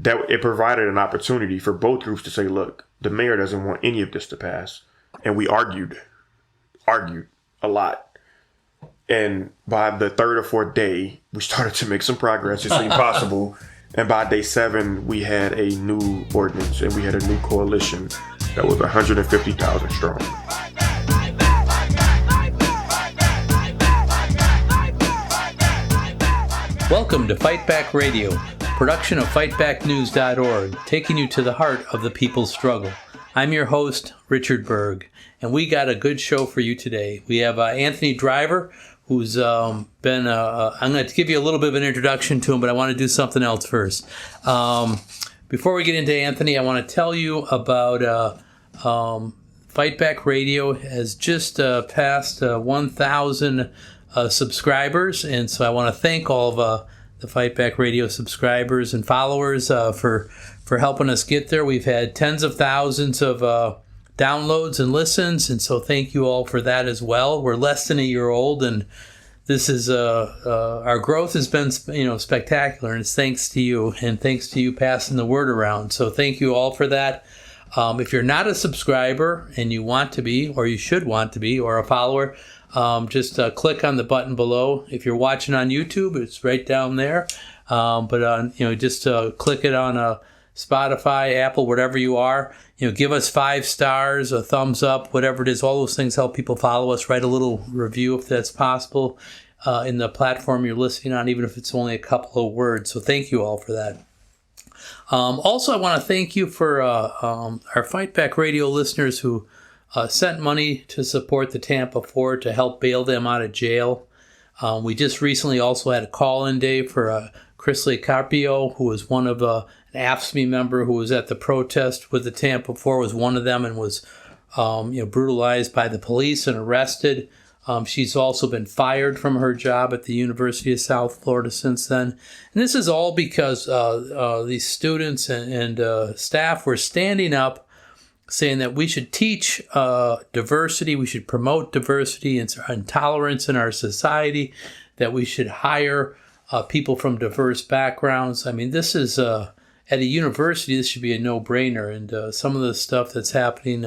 that it provided an opportunity for both groups to say, look, the mayor doesn't want any of this to pass. And we argued a lot. And by the third or fourth day, we started to make some progress. It seemed possible. And by day 7, we had a new ordinance and we had a new coalition that was 150,000 strong. Welcome to Fight Back Radio, production of fightbacknews.org, taking you to the heart of the people's struggle. I'm your host, Richard Berg, and we got a good show for you today. We have Anthony Driver, who's I'm going to give you a little bit of an introduction to him, but I want to do something else first. Before we get into Anthony, I want to tell you about Fight Back Radio has just passed 1,000 subscribers, and so I want to thank all of the Fight Back Radio subscribers and followers for helping us get there. We've had tens of thousands of downloads and listens, and so thank you all for that as well. We're less than a year old, and this is our growth has been spectacular, and it's thanks to you, and thanks to you passing the word around. So thank you all for that. If you're not a subscriber and you want to be, or you should want to be, or a follower, just click on the button below. If you're watching on YouTube, it's right down there. Just click it on Spotify, Apple, whatever you are. Give us 5 stars, a thumbs up, whatever it is. All those things help people follow us. Write a little review if that's possible in the platform you're listening on, even if it's only a couple of words. So thank you all for that. Also, I want to thank you for our Fight Back Radio listeners who sent money to support the Tampa 4 to help bail them out of jail. We just recently also had a call-in day for Chrisley Carpio, who was one of an AFSCME member who was at the protest with the Tampa 4, was one of them and was brutalized by the police and arrested. She's also been fired from her job at the University of South Florida since then. And this is all because these students and staff were standing up saying that we should teach diversity, we should promote diversity and tolerance in our society, that we should hire people from diverse backgrounds. I mean, this is, at a university, this should be a no-brainer. And some of the stuff that's happening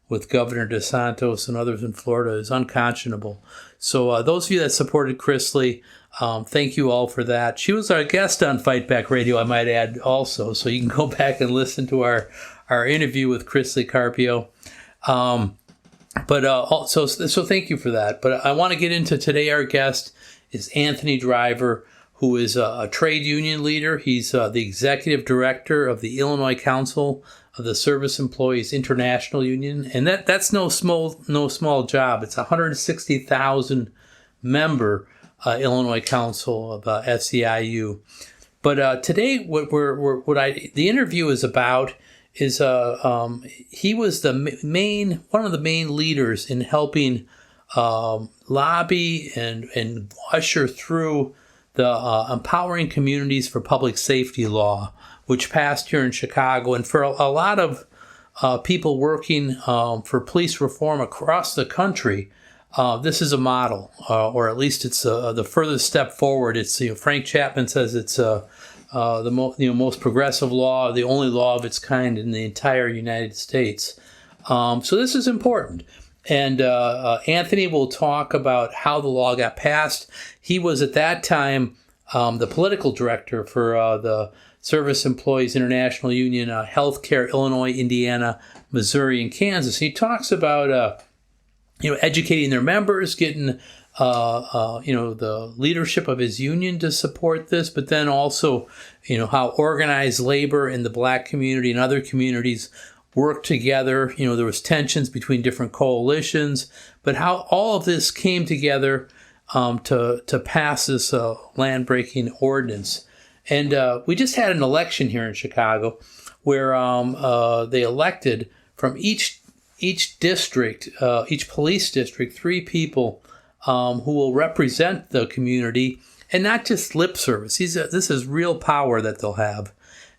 with Governor DeSantis and others in Florida is unconscionable. So those of you that supported Chrisley, thank you all for that. She was our guest on Fight Back Radio, I might add also, so you can go back and listen to our interview with Chrisley Carpio. So thank you for that. But I want to get into today. Our guest is Anthony Driver, who is a trade union leader. He's the executive director of the Illinois Council of the Service Employees International Union, and that's no small job. It's a 160,000 member Illinois Council of SEIU. But today, the interview is about is he was one of the main leaders in helping lobby and usher through the Empowering Communities for Public Safety law, which passed here in Chicago. And for a lot of people working for police reform across the country, this is a model, or at least it's the furthest step forward. It's Frank Chapman says it's the most progressive law, the only law of its kind in the entire United States. So this is important. And Anthony will talk about how the law got passed. He was at that time the political director for the Service Employees International Union, Healthcare, Illinois, Indiana, Missouri, and Kansas. He talks about educating their members, getting the leadership of his union to support this, but then also how organized labor in the Black community and other communities work together. There was tensions between different coalitions, but how all of this came together to pass this land-breaking ordinance. And we just had an election here in Chicago where they elected from each district, each police district, 3 people who will represent the community, and not just lip service. This is real power that they'll have.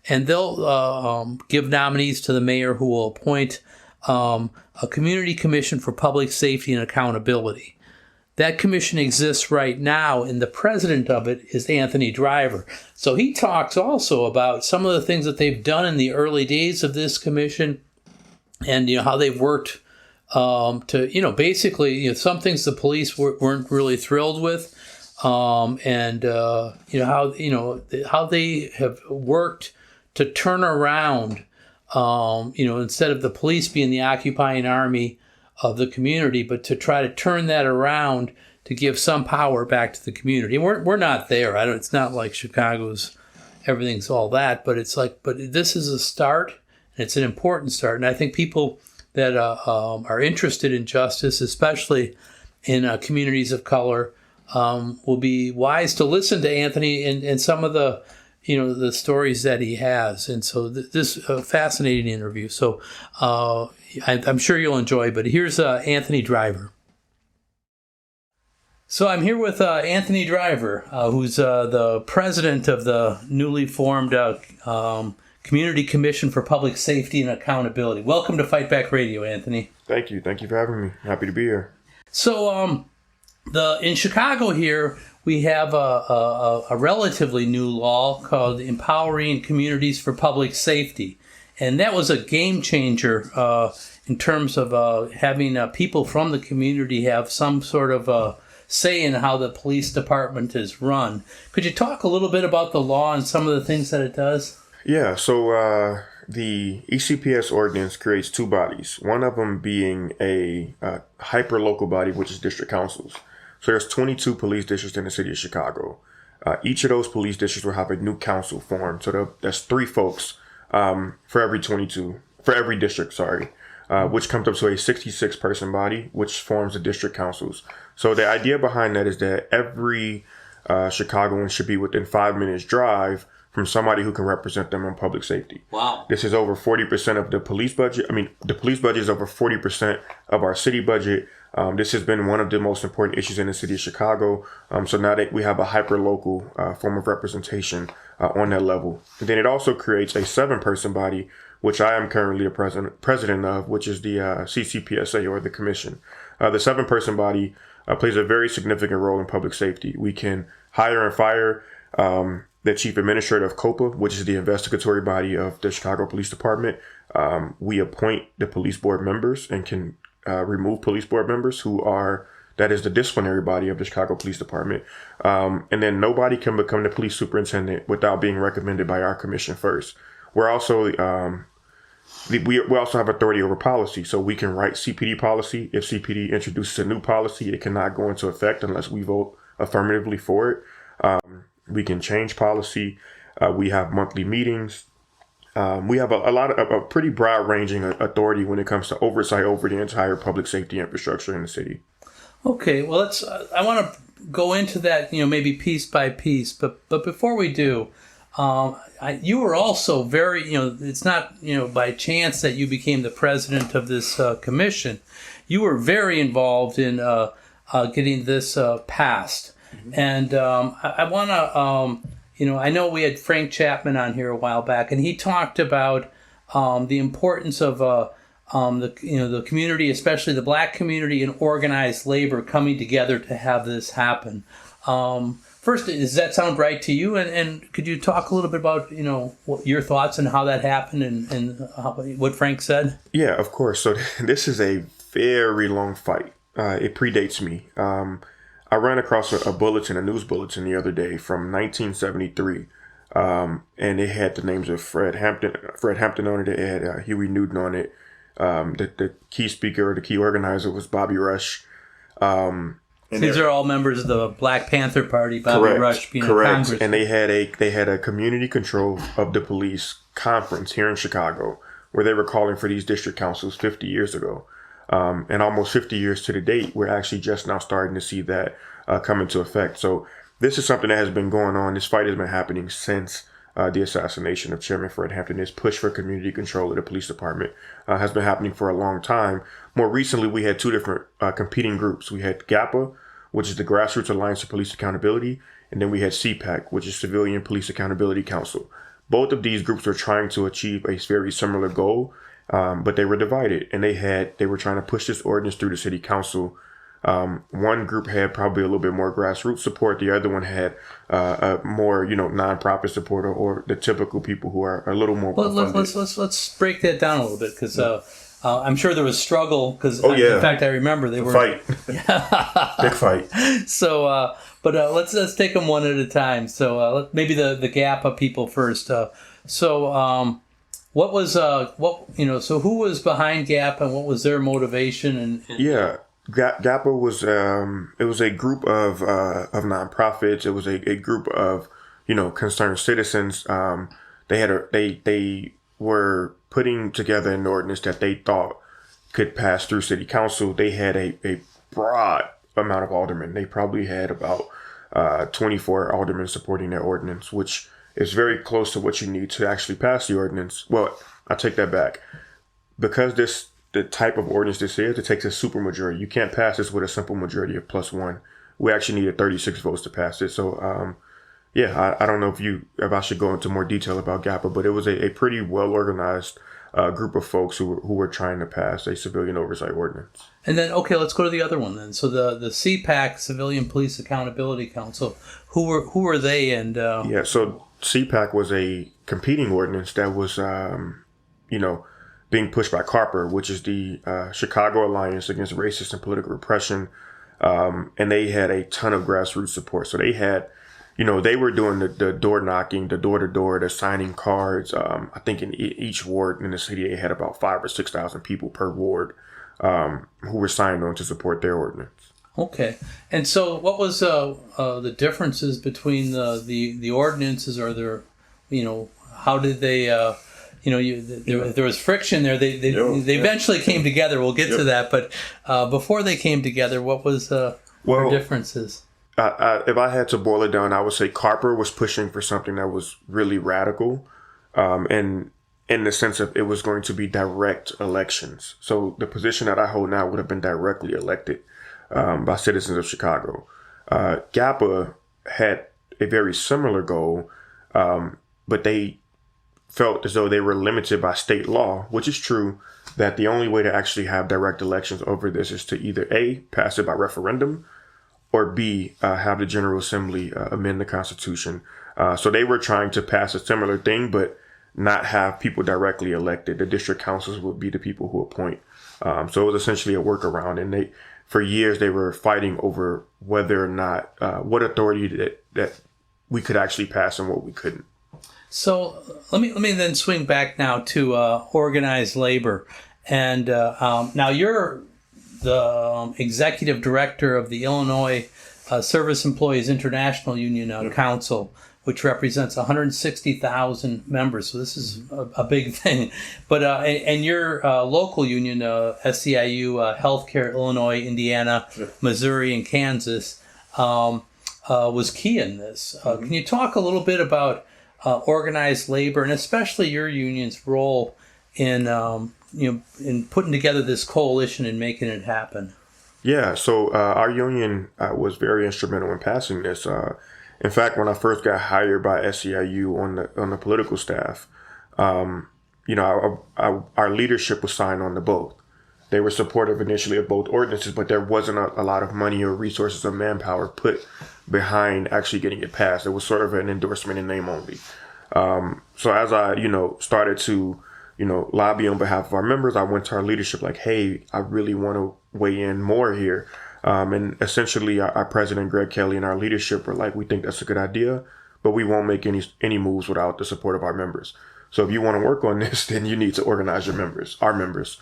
And they'll give nominees to the mayor, who will appoint a community commission for public safety and accountability. that commission exists right now, and the president of it is Anthony Driver. So he talks also about some of the things that they've done in the early days of this commission, and how they've worked to basically some things the police weren't really thrilled with, and how they have worked to turn around, instead of the police being the occupying army of the community, but to try to turn that around to give some power back to the community. And we're not there. It's not like Chicago's everything's all that, but this is a start, and it's an important start. And I think people that are interested in justice, especially in communities of color, will be wise to listen to Anthony and some of the the stories that he has. And so this fascinating interview. So I'm sure you'll enjoy. But here's Anthony Driver. So I'm here with Anthony Driver, who's the president of the newly formed Community Commission for Public Safety and Accountability. Welcome to Fight Back Radio, Anthony. Thank you. Thank you for having me. Happy to be here. So in Chicago here, we have a relatively new law called Empowering Communities for Public Safety. And that was a game changer in terms of having people from the community have some sort of say in how the police department is run. Could you talk a little bit about the law and some of the things that it does? Yeah, so the ECPS ordinance creates two bodies, one of them being a hyper-local body, which is district councils. So there's 22 police districts in the city of Chicago. Each of those police districts will have a new council formed. So that's 3 folks for every district, which comes up to a 66-person body, which forms the district councils. So the idea behind that is that every Chicagoan should be within 5 minutes drive from somebody who can represent them on public safety. Wow. This is over 40% of the police budget. The police budget is over 40% of our city budget. This has been one of the most important issues in the city of Chicago. So now that we have a hyper-local form of representation on that level. And then it also creates a 7-person body, which I am currently the president of, which is the CCPSA, or the commission. The 7-person body plays a very significant role in public safety. We can hire and fire the chief administrator of COPA, which is the investigatory body of the Chicago Police Department. We appoint the police board members and can remove police board members that is the disciplinary body of the Chicago Police Department. And then nobody can become the police superintendent without being recommended by our commission first. We're also, we also have authority over policy. So we can write CPD policy. If CPD introduces a new policy, it cannot go into effect unless we vote affirmatively for it. We can change policy. We have monthly meetings. We have a pretty broad-ranging authority when it comes to oversight over the entire public safety infrastructure in the city. Okay, well, I want to go into that, maybe piece by piece. But before we do, you were also very, it's not, by chance that you became the president of this commission. You were very involved in getting this passed. Mm-hmm. And I want to, I know we had Frank Chapman on here a while back, and he talked about the importance of the community, especially the black community, and organized labor coming together to have this happen. First, does that sound right to you? And could you talk a little bit about what your thoughts and how that happened and what Frank said? Yeah, of course. So this is a very long fight. It predates me. I ran across a news bulletin the other day from 1973, and it had the names of Fred Hampton on it. It had Huey Newton on it. The key speaker or the key organizer was Bobby Rush. These are all members of the Black Panther Party. Bobby Rush being correct. in Congress. And they had a community control of the police conference here in Chicago, where they were calling for these district councils 50 years ago. And almost 50 years to the date, we're actually just now starting to see that come into effect. So this is something that has been going on. This fight has been happening since the assassination of Chairman Fred Hampton. This push for community control of the police department has been happening for a long time. More recently, we had 2 different competing groups. We had GAPA, which is the Grassroots Alliance for Police Accountability, and then we had CPAC, which is Civilian Police Accountability Council. Both of these groups were trying to achieve a very similar goal, but they were divided, and they were trying to push this ordinance through the city council One group had probably a little bit more grassroots support. The other one had a more, nonprofit support, or the typical people who are a little more. Let's break that down a little bit, because I'm sure there was struggle. Because in fact, I remember they were fight, big fight. So, but let's take them one at a time. So maybe the GAPA people first. What was So who was behind GAPA, and what was their motivation? GAPA was it was a group of nonprofits. It was a group of concerned citizens. They were putting together an ordinance that they thought could pass through city council. They had a broad amount of aldermen. They probably had about 24 aldermen supporting their ordinance, which is very close to what you need to actually pass the ordinance. Well, I take that back. Because the type of ordinance this is, it takes a supermajority. You can't pass this with a simple majority of +1. We actually needed 36 votes to pass it. So, I don't know if I should go into more detail about GAPA, but it was a pretty well-organized group of folks who were trying to pass a civilian oversight ordinance. And then, let's go to the other one then. So the CPAC, Civilian Police Accountability Council, who were they? And so CPAC was a competing ordinance that was, being pushed by CARPR, which is the Chicago Alliance Against Racist and Political Repression. And they had a ton of grassroots support. So they had, they were doing the door knocking, the door to door, the signing cards. I think in each ward in the city, they had about 5,000 or 6,000 people per ward who were signed on to support their ordinance. Okay. And so what was the differences between the ordinances? Are there, how did they... there was friction there. They eventually came together. We'll get to that. But before they came together, what was their differences? If I had to boil it down, I would say CARPR was pushing for something that was really radical, and in the sense of it was going to be direct elections. So the position that I hold now would have been directly elected by citizens of Chicago. GAPA had a very similar goal, but they felt as though they were limited by state law, which is true, that the only way to actually have direct elections over this is to either A, pass it by referendum, or B, have the General Assembly amend the Constitution. So they were trying to pass a similar thing, but not have people directly elected. The district councils would be the people who appoint. So it was essentially a workaround. And for years, they were fighting over whether or not, what authority that we could actually pass and what we couldn't. So let me then swing back now to organized labor, and now you're the executive director of the Illinois Service Employees International Union Council, which represents 160,000 members. So this is a big thing. But and your local union, SEIU, Healthcare, Illinois, Indiana, Missouri, and Kansas, was key in this. Can you talk a little bit about organized labor, and especially your union's role in in putting together this coalition and making it happen? Yeah, so our union was very instrumental in passing this. In fact, when I first got hired by SEIU on the political staff, our leadership was signed on to both. They were supportive initially of both ordinances, but there wasn't a lot of money or resources or manpower put behind actually getting it passed. It was sort of an endorsement in name only. So as I, started to, lobby on behalf of our members, I went to our leadership like, hey, I really want to weigh in more here. And essentially our president, Greg Kelly, and our leadership were like, we think that's a good idea, but we won't make any moves without the support of our members. So if you want to work on this, then you need to organize our members.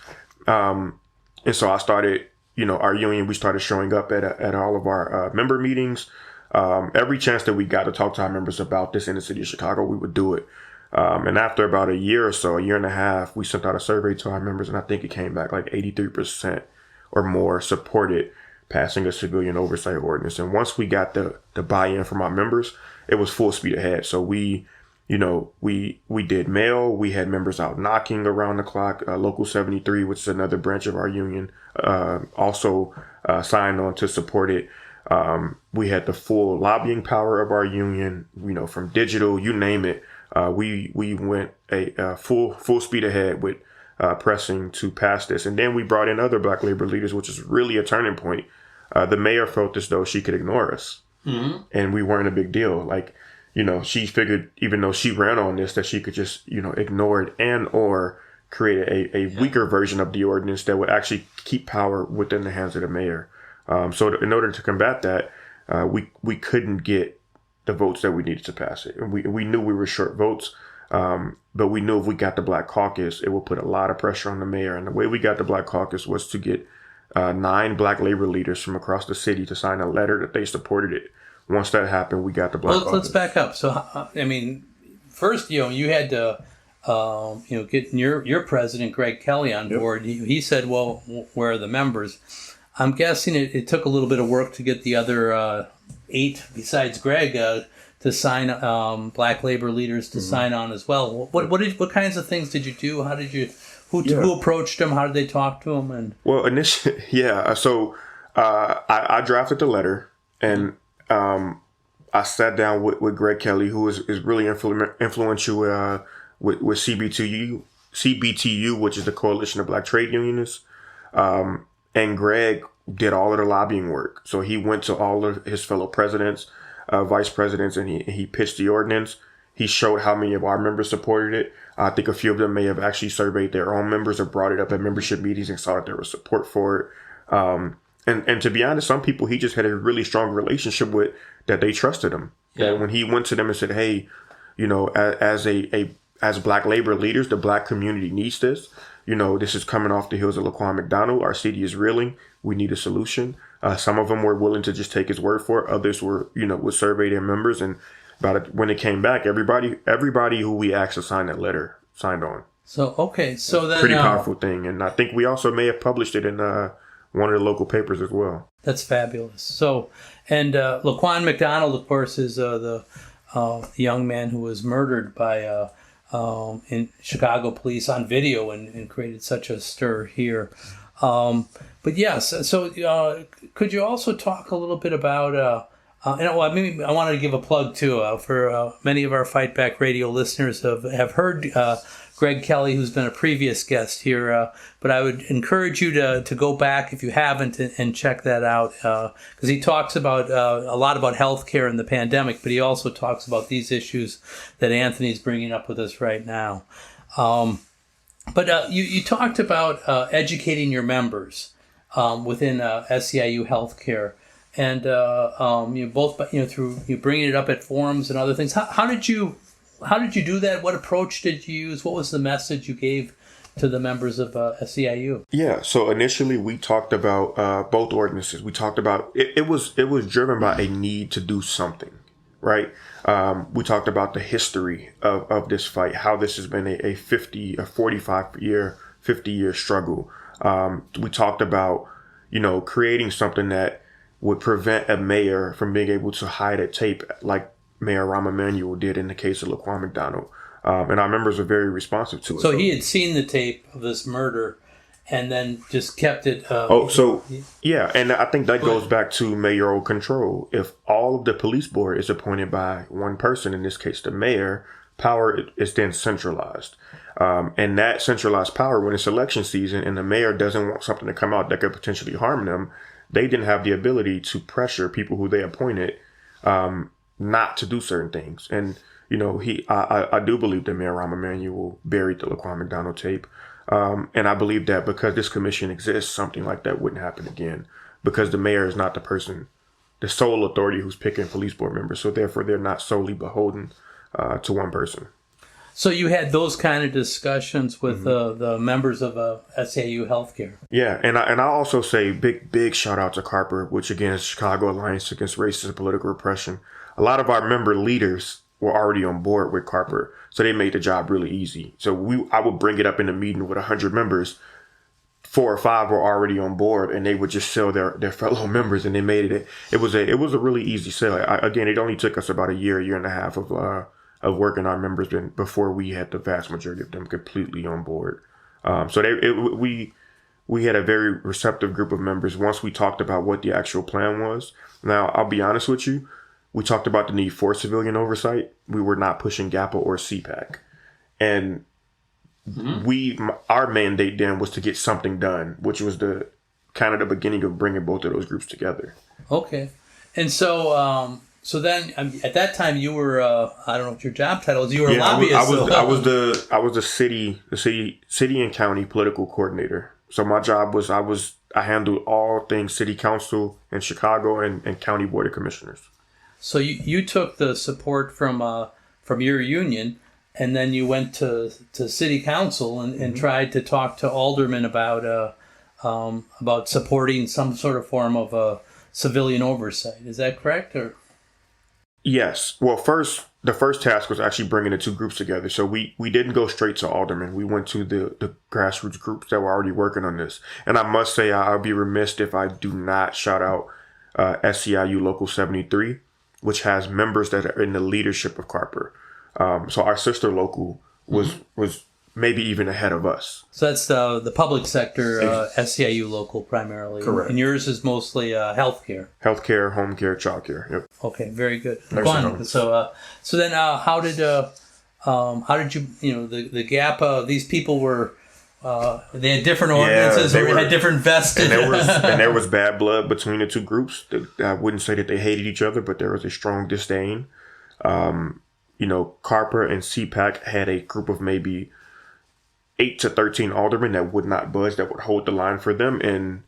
And so I started, our union, we started showing up at all of our member meetings. Every chance that we got to talk to our members about this in the city of Chicago, we would do it. And after about a year and a half, we sent out a survey to our members, and I think it came back like 83% or more supported passing a civilian oversight ordinance. And once we got the buy-in from our members, it was full speed ahead. So we did mail. We had members out knocking around the clock. Local 73, which is another branch of our union, also signed on to support it. We had the full lobbying power of our union, from digital, you name it. We went a full speed ahead with pressing to pass this. And then we brought in other Black labor leaders, which is really a turning point. the mayor felt as though she could ignore us, and we weren't a big deal. Like, she figured, even though she ran on this, that she could just, ignore it and or create a weaker version of the ordinance that would actually keep power within the hands of the mayor. So in order to combat that, we couldn't get the votes that we needed to pass it. And we knew we were short votes, but we knew if we got the Black Caucus, it would put a lot of pressure on the mayor. And the way we got the Black Caucus was to get 9 Black labor leaders from across the city to sign a letter that they supported it. Once that happened, we got the Black Caucus. Let's back up. So, first, you had to, get your president, Greg Kelly, on board. He said, well, where are the members? I'm guessing it took a little bit of work to get the other 8, besides Greg, to sign, Black labor leaders to sign on as well. What kinds of things did you do? How did you, who approached them? How did they talk to them? And initially, So I drafted the letter, and I sat down with Greg Kelly, who is really influential with CBTU, which is the Coalition of Black Trade Unionists. And Greg did all of the lobbying work. So he went to all of his fellow presidents, vice presidents, and he pitched the ordinance. He showed how many of our members supported it. I think a few of them may have actually surveyed their own members or brought it up at membership meetings and saw that there was support for it. And to be honest, some people he just had a really strong relationship with, that they trusted him. Yeah. That when he went to them and said, hey, as Black labor leaders, the Black community needs this. This is coming off the heels of Laquan McDonald. Our city is reeling. We need a solution. Some of them were willing to just take his word for it. Others were, would survey their members. And when it came back, everybody who we asked to sign that letter signed on. So, okay. So then, pretty powerful thing. And I think we also may have published it in one of the local papers as well. That's fabulous. So, and Laquan McDonald, of course, is the young man who was murdered by in Chicago police on video and created such a stir here. But yes, so could you also talk a little bit about, I wanted to give a plug too for many of our Fight Back Radio listeners have heard Greg Kelly, who's been a previous guest here, but I would encourage you to go back if you haven't and check that out, because he talks about a lot about healthcare and the pandemic, but he also talks about these issues that Anthony's bringing up with us right now. But you talked about educating your members within SEIU healthcare, and through bringing it up at forums and other things. How did you do that? What approach did you use? What was the message you gave to the members of SEIU? Yeah, so initially we talked about both ordinances. We talked about it was driven by a need to do something, right? We talked about the history of this fight, how this has been a 50-year struggle. We talked about, creating something that would prevent a mayor from being able to hide a tape like Mayor Rahm Emanuel did in the case of Laquan McDonald. And our members are very responsive to it. So he had seen the tape of this murder and then just kept it. Yeah. And I think that goes back to mayoral control. If all of the police board is appointed by one person, in this case, the mayor, power is then centralized. And that centralized power, when it's election season and the mayor doesn't want something to come out that could potentially harm them, they didn't have the ability to pressure people who they appointed not to do certain things. And, I do believe that Mayor Rahm Emanuel buried the Laquan McDonald tape. And I believe that because this commission exists, something like that wouldn't happen again, because the mayor is not the sole authority who's picking police board members. So therefore, they're not solely beholden to one person. So you had those kind of discussions with the members of SAU Healthcare. Yeah, and I also say big shout out to CARPER, which again is Chicago Alliance Against Racist and Political Repression. A lot of our member leaders were already on board with CARPER, so they made the job really easy. So I would bring it up in a meeting with 100 members. 4 or 5 were already on board, and they would just sell their fellow members, and they made it. It was a really easy sale. Again, it only took us about a year and a half of working our members before we had the vast majority of them completely on board. We had a very receptive group of members once we talked about what the actual plan was. Now, I'll be honest with you, we talked about the need for civilian oversight. We were not pushing GAPA or CPAC. And our mandate then was to get something done, which was the kind of the beginning of bringing both of those groups together. Okay. And so, so then at that time you were, I don't know what your job title is. You were a lobbyist. I was the city and county political coordinator. So my job was I handled all things city council in Chicago and county board of commissioners. So you took the support from your union, and then you went to city council and tried to talk to aldermen about supporting some sort of form of civilian oversight. Is that correct? Or yes. Well, the first task was actually bringing the two groups together. So we didn't go straight to aldermen. We went to the grassroots groups that were already working on this. And I must say, I'll be remiss if I do not shout out SEIU Local 73, which has members that are in the leadership of Carper. So our sister local was maybe even ahead of us. So that's the public sector SEIU local primarily. Correct. And yours is mostly healthcare. Healthcare, home care, childcare. Yep. Okay, very good. Nursing Fun. homes. So then how did you the gap? These people were they had different ordinances, or had different vested. And there was bad blood between the two groups. I wouldn't say that they hated each other, but there was a strong disdain. Carper and CPAC had a group of maybe 8 to 13 aldermen that would not budge, that would hold the line for them. And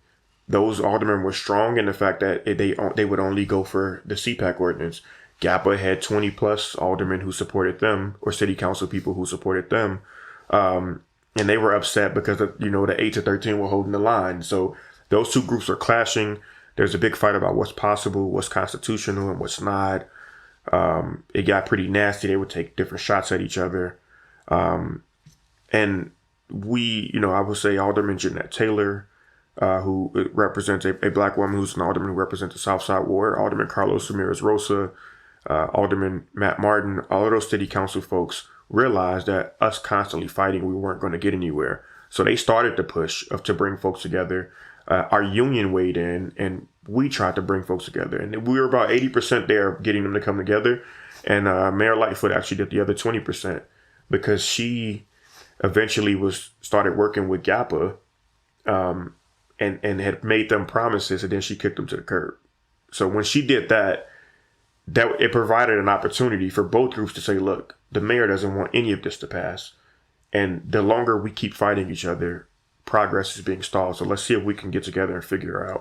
those aldermen were strong in the fact that they would only go for the CPAC ordinance. GAPA had 20 plus aldermen who supported them, or city council people who supported them. And they were upset because, the 8 to 13 were holding the line. So those two groups are clashing. There's a big fight about what's possible, what's constitutional, and what's not. It got pretty nasty. They would take different shots at each other. And I would say Alderman Jeanette Taylor, who represents a black woman who's an alderman who represents the Southside Ward, Alderman Carlos Ramirez Rosa, Alderman Matt Martin, all of those city council folks realized that us constantly fighting, we weren't going to get anywhere. So they started the push to bring folks together. Our union weighed in, and we tried to bring folks together. And we were about 80% there getting them to come together. And Mayor Lightfoot actually did the other 20% because she eventually started working with GAPA and had made them promises, and then she kicked them to the curb. So when she did that it provided an opportunity for both groups to say, look, the mayor doesn't want any of this to pass. And the longer we keep fighting each other, progress is being stalled. So let's see if we can get together and figure it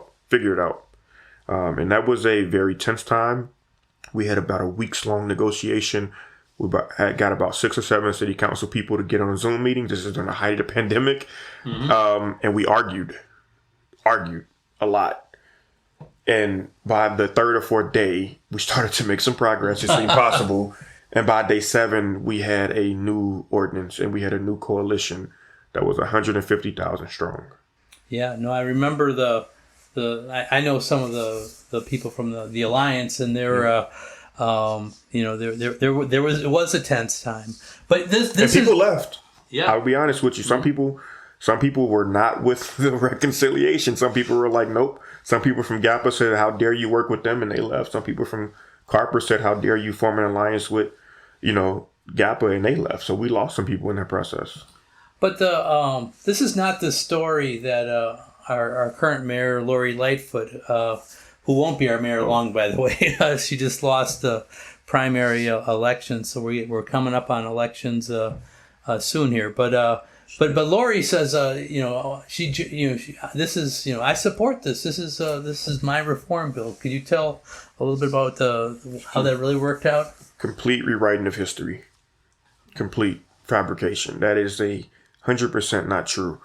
out. And that was a very tense time. We had about a week's long negotiation. We got about 6 or 7 city council people to get on a Zoom meeting. This is during the height of the pandemic. Mm-hmm. And we argued a lot. And by the 3rd or 4th day, we started to make some progress. It seemed possible. And by day 7, we had a new ordinance and we had a new coalition that was 150,000 strong. Yeah, no, I remember I know some of the people from the Alliance, and there was a tense time. But this people left. Yeah, I'll be honest with you. Some people were not with the reconciliation. Some people were like, nope. Some people from GAPA said, how dare you work with them? And they left. Some people from Carper said, how dare you form an alliance with, GAPA? And they left. So we lost some people in that process. But this is not the story that our current mayor, Lori Lightfoot, who won't be our mayor long, by the way. She just lost the primary election. So we're coming up on elections soon here. But Lori says, this is, I support this. This is my reform bill. Could you tell a little bit about how that really worked out? Complete rewriting of history. Complete fabrication. That is 100% not true.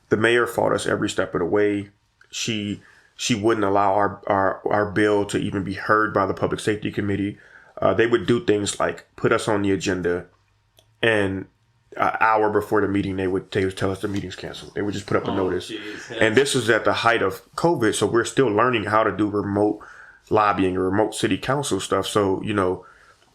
The mayor fought us every step of the way. She wouldn't allow our bill to even be heard by the Public Safety Committee. They would do things like put us on the agenda, and an hour before the meeting, they would tell us the meeting's canceled. They would just put up a notice. Geez, and this was at the height of COVID, so we're still learning how to do remote lobbying or remote city council stuff. So,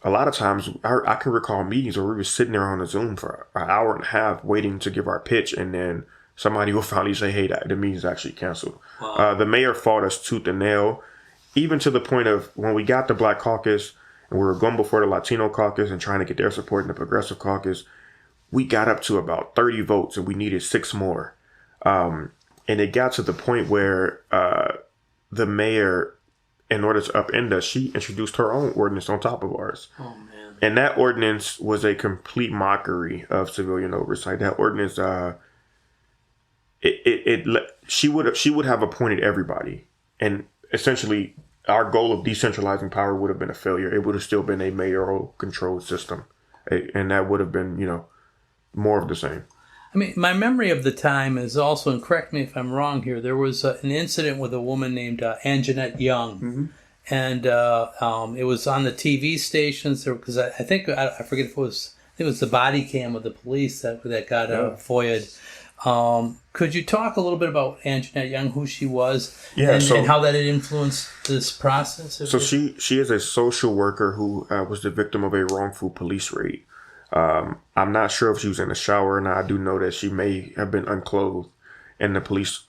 a lot of times I can recall meetings where we were sitting there on a Zoom for an hour and a half waiting to give our pitch, and then somebody will finally say, hey, the meeting's actually canceled. Wow. The mayor fought us tooth and nail, even to the point of when we got the Black Caucus and we were going before the Latino Caucus and trying to get their support in the Progressive Caucus, we got up to about 30 votes and we needed 6 more. And it got to the point where the mayor, in order to upend us, she introduced her own ordinance on top of ours. Oh, man. And that ordinance was a complete mockery of civilian oversight. That ordinance, she would have appointed everybody. And essentially, our goal of decentralizing power would have been a failure. It would have still been a mayoral controlled system. And that would have been, more of the same. I mean, my memory of the time is also, and correct me if I'm wrong here, there was an incident with a woman named Anjanette Young. Mm-hmm. And it was on the TV stations, because I think, I forget if it was, the body cam of the police that got FOIA'd. Could you talk a little bit about Anjanette Young, who she was, and how that had influenced this process? So she is a social worker who was the victim of a wrongful police raid. I'm not sure if she was in the shower or not. I do know that she may have been unclothed, and the police,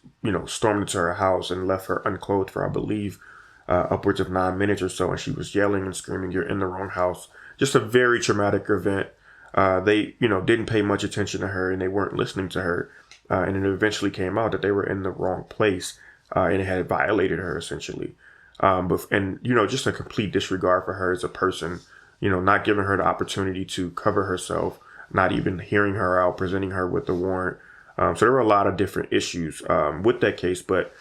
stormed into her house and left her unclothed for, I believe, upwards of 9 minutes or so. And she was yelling and screaming, "You're in the wrong house." Just a very traumatic event. They, didn't pay much attention to her, and they weren't listening to her. And it eventually came out that they were in the wrong place, and it had violated her essentially. Just a complete disregard for her as a person. Not giving her the opportunity to cover herself, not even hearing her out, presenting her with the warrant. So there were a lot of different issues with that case. But,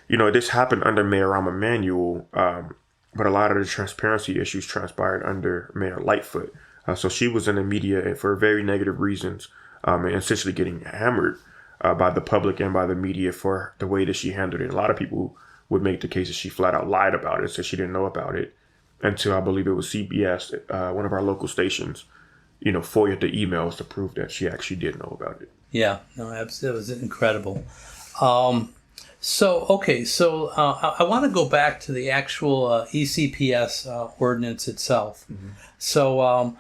this happened under Mayor Rahm Emanuel, but a lot of the transparency issues transpired under Mayor Lightfoot. So she was in the media for very negative reasons, and essentially getting hammered by the public and by the media for the way that she handled it. A lot of people would make the case that she flat out lied about it, said she didn't know about it, until I believe it was CBS, one of our local stations, FOIA'd the emails to prove that she actually did know about it. Yeah, no, absolutely, it was incredible. I want to go back to the actual ECPS ordinance itself. Mm-hmm. So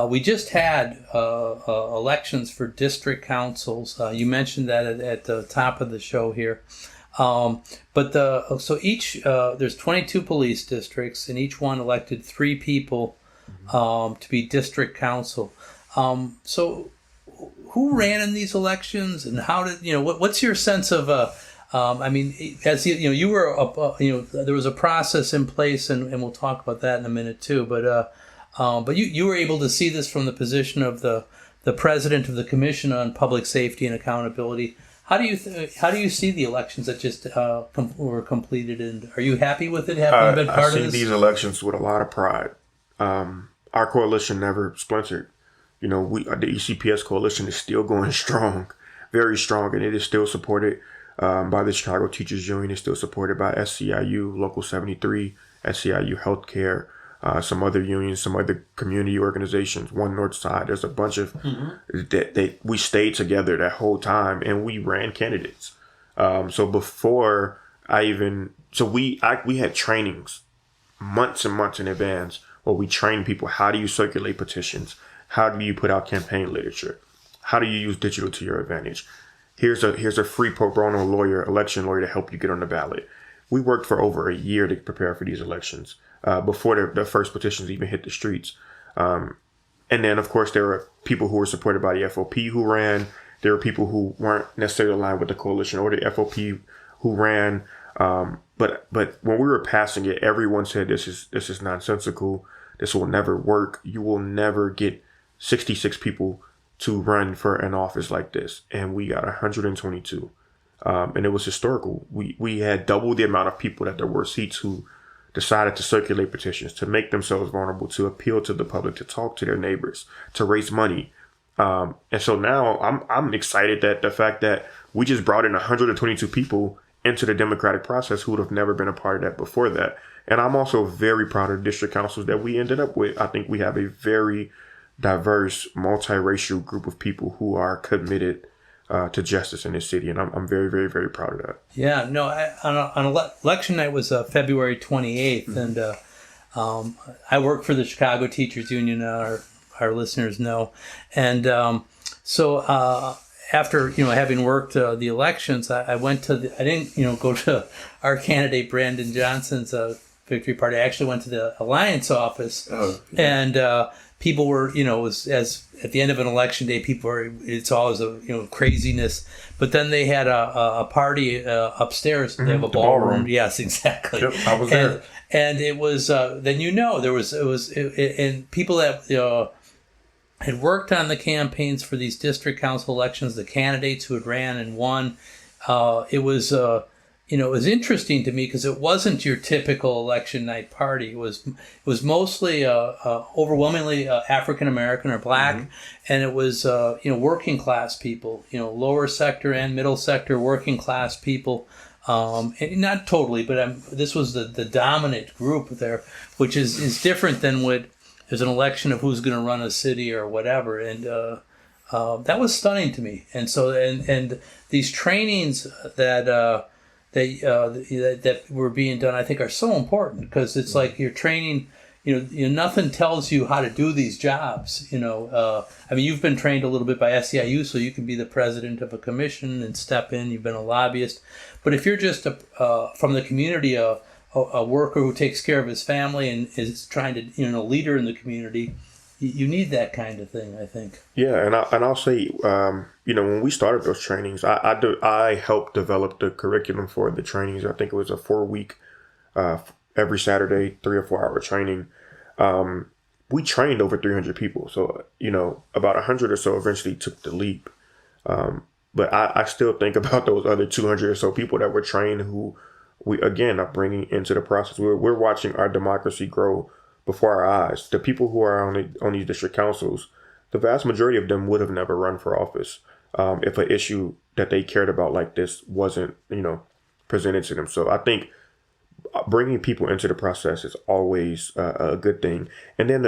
we just had elections for district councils. You mentioned that at the top of the show here. There's 22 police districts, and each one elected 3 people to be district council. So who ran in these elections, and how did what's your sense of as you were there was a process in place, and we'll talk about that in a minute too. But you were able to see this from the position of the president of the Commission on Public Safety and Accountability. How do you see the elections that just were completed, and are you happy with it? Having been part of this? I see these elections with a lot of pride. Our coalition never splintered. The ECPS coalition is still going strong, very strong, and it is still supported by the Chicago Teachers Union. It's still supported by SCIU, Local 73, SCIU Healthcare, some other unions, some other community organizations, One North Side. There's a bunch of we stayed together that whole time, and we ran candidates. So before we had trainings months and months in advance where we trained people. How do you circulate petitions? How do you put out campaign literature? How do you use digital to your advantage? Here's a free pro bono election lawyer to help you get on the ballot. We worked for over a year to prepare for these elections. Before the first petitions even hit the streets. And then, of course, there were people who were supported by the FOP who ran. There were people who weren't necessarily aligned with the coalition or the FOP who ran. But when we were passing it, everyone said this is nonsensical. This will never work. You will never get 66 people to run for an office like this. And we got 122. And it was historical. We had double the amount of people that there were seats who decided to circulate petitions, to make themselves vulnerable, to appeal to the public, to talk to their neighbors, to raise money. And so now I'm excited that the fact that we just brought in 122 people into the democratic process who would have never been a part of that before that. And I'm also very proud of the district councils that we ended up with. I think we have a very diverse, multiracial group of people who are committed to justice in this city, and I'm very, very, very proud of that. Yeah, no, on election night was February 28th, and I work for the Chicago Teachers Union. Our listeners know, and so after having worked the elections, I went to I didn't go to our candidate Brandon Johnson's victory party. I actually went to the Alliance office, and people were, you know, it was as at the end of an election day, it's always a, you know, craziness. But then they had a party upstairs. They have a ballroom. Yes, exactly. Yep, I was there. And it was then, you know, and people that had worked on the campaigns for these district council elections, the candidates who had ran and won. It was you know, it was interesting to me because it wasn't your typical election night party. It was mostly overwhelmingly African American or Black, and it was you know, working class people, you know, lower sector and middle sector working class people. And not totally, but this was the dominant group there, which is different than what there's an election of who's going to run a city or whatever, and that was stunning to me. And so and these trainings that that were being done, I think, are so important because it's like you're training. You know, nothing tells you how to do these jobs. You know, I mean, you've been trained a little bit by SEIU, so you can be the president of a commission and step in. You've been a lobbyist, but if you're just from the community, a worker who takes care of his family and is trying to, you know, a leader in the community, you need that kind of thing, I think. Yeah, and I'll say, you know, when we started those trainings, I helped develop the curriculum for the trainings. I think it was a 4-week, every Saturday, 3 or 4 hour training. We trained over 300 people, so you know, about 100 or so eventually took the leap. But I still think about those other 200 or so people that were trained who we again are bringing into the process. We're watching our democracy grow before our eyes. The people who are on these district councils, the vast majority of them would have never run for office if an issue that they cared about like this wasn't, you know, presented to them. So I think bringing people into the process is always a good thing. And then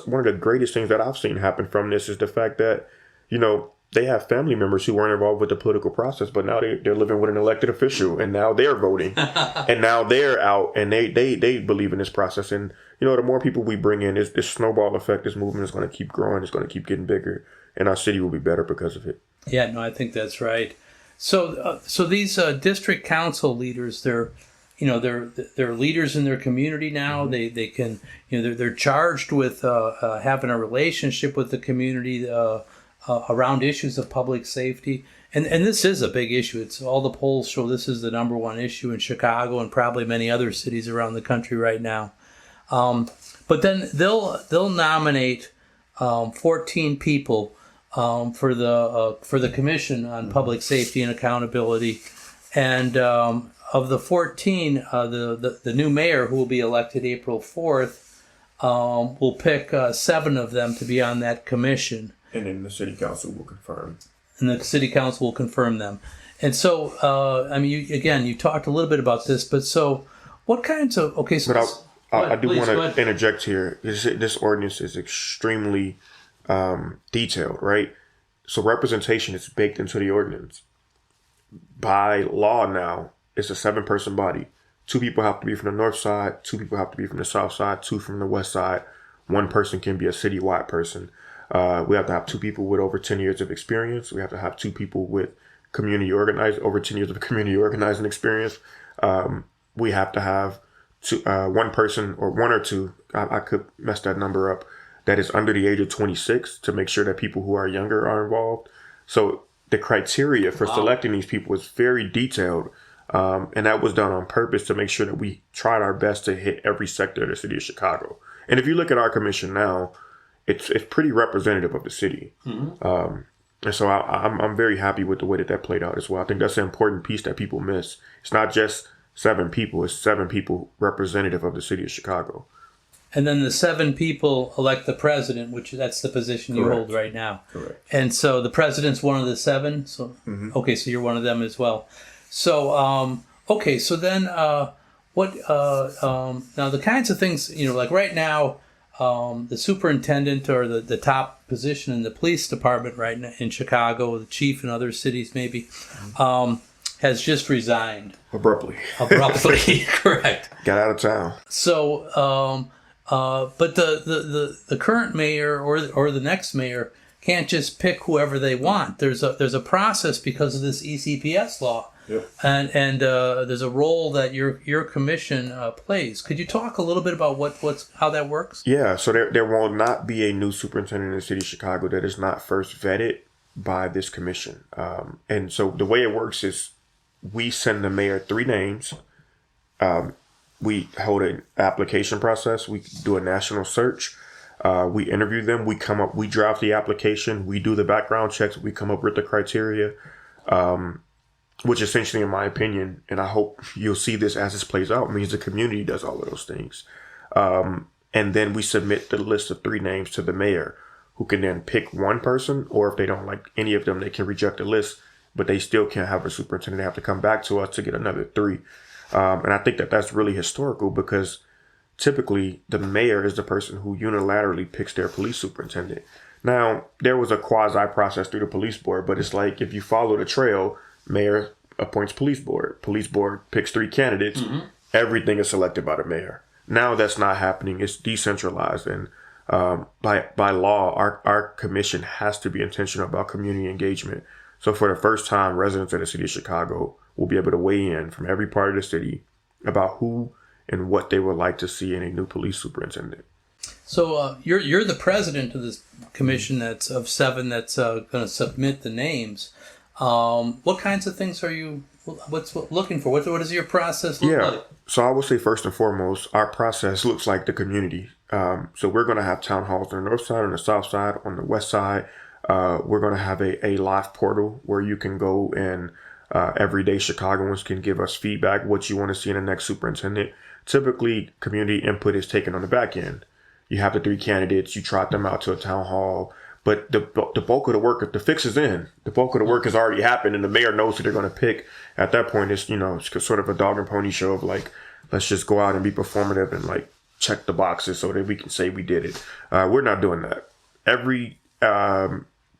one of the greatest things that I've seen happen from this is the fact that, you know, they have family members who weren't involved with the political process, but now they're living with an elected official, and now they're voting, and now they're out, and they believe in this process. And you know, the more people we bring in, this snowball effect, this movement is going to keep growing. It's going to keep getting bigger, and our city will be better because of it. Yeah, no, I think that's right. So these district council leaders, they're leaders in their community now. Mm-hmm. They can, you know, they're charged with having a relationship with the community. Around issues of public safety. And this is a big issue. It's all the polls show this is the number one issue in Chicago and probably many other cities around the country right now. But then they'll nominate 14 people for the Commission on Public Safety and Accountability. And of the 14, the new mayor, who will be elected April 4th, will pick 7 of them to be on that commission. And then the city council will confirm them. And so, I mean, you talked a little bit about this, but so what kinds of, okay, so... But I do want to interject here. This ordinance is extremely detailed, right? So representation is baked into the ordinance. By law now, it's a 7-person body. 2 people have to be from the north side, 2 people have to be from the south side, 2 from the west side. 1 person can be a citywide person. We have to have 2 people with over 10 years of experience. We have to have 2 people with over 10 years of community organizing experience. We have to have 1 person or 1 or 2, I could mess that number up, that is under the age of 26 to make sure that people who are younger are involved. So the criteria for selecting these people is very detailed. And that was done on purpose to make sure that we tried our best to hit every sector of the city of Chicago. And if you look at our commission now, it's pretty representative of the city. Mm-hmm. And so I'm very happy with the way that played out as well. I think that's an important piece that people miss. It's not just 7 people, it's 7 people representative of the city of Chicago. And then the 7 people elect the president, which that's the position you hold right now. Correct. And so the president's one of the 7. So okay, so you're one of them as well. So okay, so then what? Now the kinds of things, you know, like right now. The superintendent or the top position in the police department right now in Chicago, the chief in other cities maybe, has just resigned. Abruptly, correct. Got out of town. So, but the current mayor or the next mayor can't just pick whoever they want. There's a process because of this ECPS law. Yep. And there's a role that your commission plays. Could you talk a little bit about how that works? Yeah, so there will not be a new superintendent in the city of Chicago that is not first vetted by this commission. And so the way it works is we send the mayor 3 names. We hold an application process. We do a national search. We interview them. We draft the application. We do the background checks. We come up with the criteria. Which essentially, in my opinion, and I hope you'll see this as this plays out, means the community does all of those things. And then we submit the list of 3 names to the mayor, who can then pick one person, or if they don't like any of them, they can reject the list, but they still can't have a superintendent. They have to come back to us to get another 3. And I think that that's really historical because typically the mayor is the person who unilaterally picks their police superintendent. Now, there was a quasi process through the police board, but it's like if you follow the trail, mayor appoints police board picks 3 candidates. Mm-hmm. Everything is selected by the mayor. Now that's not happening. It's decentralized. And by law, our commission has to be intentional about community engagement. So for the first time, residents of the city of Chicago will be able to weigh in from every part of the city about who and what they would like to see in a new police superintendent. So you're the president of this commission that's of 7 that's going to submit the names. What kinds of things are you looking for? What does your process look like? So I would say first and foremost, our process looks like the community. So we're going to have town halls on the north side, on the south side, on the west side. We're going to have a live portal where you can go and everyday Chicagoans can give us feedback, what you want to see in the next superintendent. Typically, community input is taken on the back end. You have the 3 candidates, you trot them out to a town hall. But the bulk of the work, if the fix is in, the bulk of the work has already happened, and the mayor knows who they're going to pick. At that point, it's it's sort of a dog and pony show of like, let's just go out and be performative and like check the boxes so that we can say we did it. We're not doing that. Every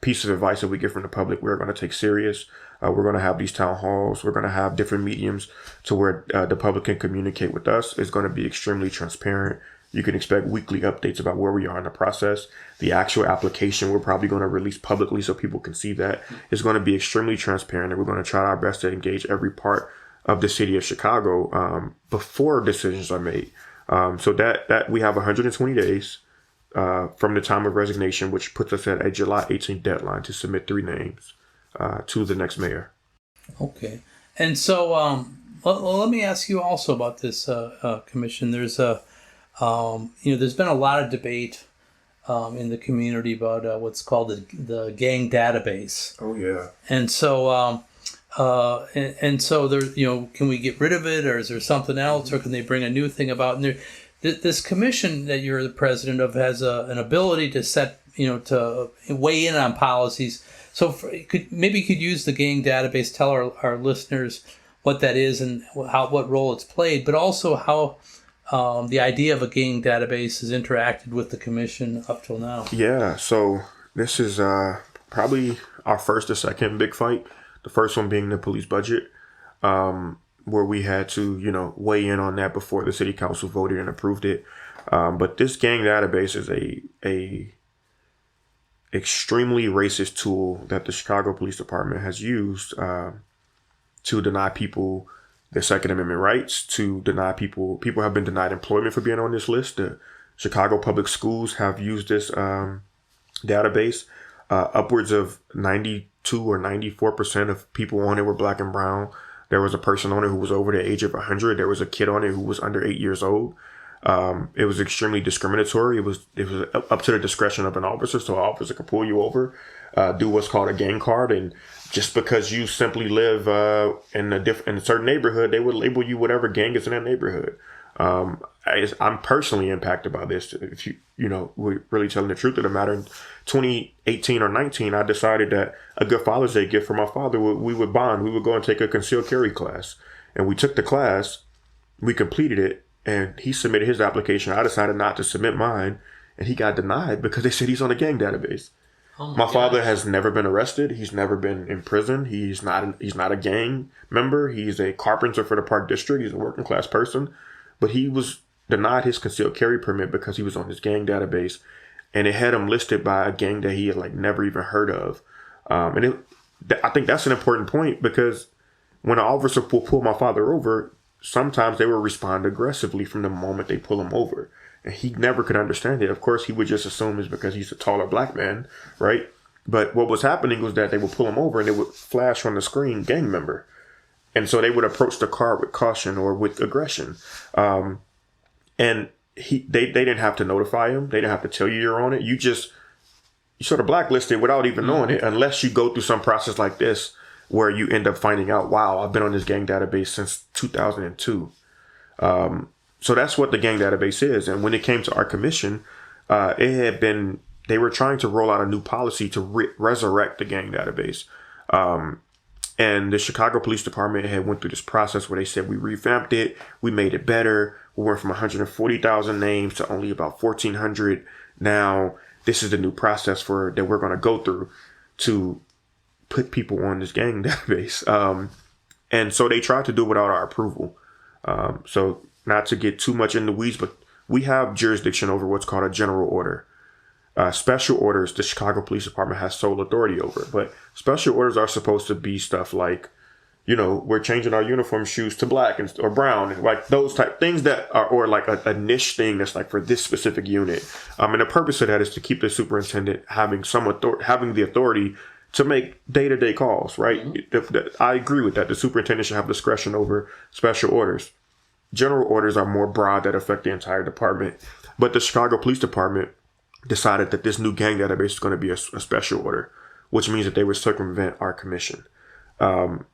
piece of advice that we get from the public, we're going to take serious. We're going to have these town halls. We're going to have different mediums to where the public can communicate with us. It's going to be extremely transparent. You can expect weekly updates about where we are in the process. The actual application we're probably going to release publicly so people can see that. It's going to be extremely transparent, and we're going to try our best to engage every part of the city of Chicago before decisions are made. So that we have 120 days from the time of resignation, which puts us at a July 18th deadline to submit 3 names to the next mayor. Okay. And so let me ask you also about this commission. There's there's been a lot of debate in the community about what's called the gang database. Oh yeah. And so so there, can we get rid of it, or is there something else, or can they bring a new thing about? And this commission that you're the president of has an ability to set, to weigh in on policies. So you could use the gang database, tell our listeners what that is and what role it's played, but also how the idea of a gang database has interacted with the commission up till now. Yeah, so this is probably our first or second big fight. The first one being the police budget, where we had to, weigh in on that before the city council voted and approved it. But this gang database is a extremely racist tool that the Chicago Police Department has used to deny people their Second Amendment rights, to deny people have been denied employment for being on this list. The Chicago public schools have used this database. Upwards of 92 or 94% of people on it were Black and brown. There was a person on it who was over the age of 100. There was a kid on it who was under 8 years old. It was extremely discriminatory. It was up to the discretion of an officer, so an officer could pull you over, do what's called a gang card, and just because you simply live in a certain neighborhood, they would label you whatever gang is in that neighborhood. I'm personally impacted by this. If we're really telling the truth of the matter. In 2018 or 19, I decided that a good Father's Day gift for my father, we would bond. We would go and take a concealed carry class, and we took the class. We completed it, and he submitted his application. I decided not to submit mine, and he got denied because they said he's on a gang database. Oh my father has never been arrested. He's never been in prison. He's not a gang member. He's a carpenter for the Park District. He's a working class person. But he was denied his concealed carry permit because he was on this gang database. and it had him listed by a gang that he had like never even heard of. I think that's an important point, because when an officer will pull my father over, sometimes they will respond aggressively from the moment they pull him over. And he never could understand it. Of course, he would just assume it's because he's a taller black man, right? But what was happening was that they would pull him over and they would flash on the screen gang member. And so they would approach the car with caution or with aggression. And they didn't have to notify him. They didn't have to tell you you're on it. You sort of blacklisted without even knowing it, unless you go through some process like this where you end up finding out, wow, I've been on this gang database since 2002. So that's what the gang database is. And when it came to our commission, they were trying to roll out a new policy to resurrect the gang database. And the Chicago Police Department had went through this process where they said, we revamped it, we made it better. We went from 140,000 names to only about 1,400. Now, this is the new process that we're going to go through to put people on this gang database. And so they tried to do it without our approval. So not to get too much in the weeds, but we have jurisdiction over what's called a general order. Special orders, the Chicago Police Department has sole authority over. But special orders are supposed to be stuff like, we're changing our uniform shoes to black or brown, and like those type things that are, or like a niche thing that's like for this specific unit. And the purpose of that is to keep the superintendent having the authority to make day-to-day calls, right? Mm-hmm. I agree with that. The superintendent should have discretion over special orders. General orders are more broad that affect the entire department. But the Chicago Police Department decided that this new gang database is going to be a special order, which means that they would circumvent our commission. And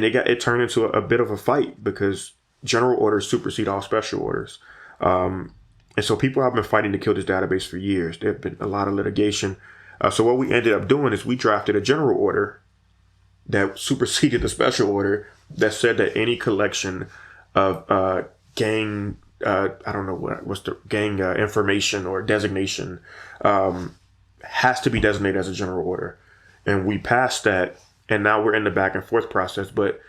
it turned into a bit of a fight because general orders supersede all special orders. And so people have been fighting to kill this database for years. There have been a lot of litigation. So what we ended up doing is we drafted a general order that superseded the special order that said that any collection of gang, I don't know what's the gang information or designation, has to be designated as a general order. And we passed that, and now we're in the back and forth process. But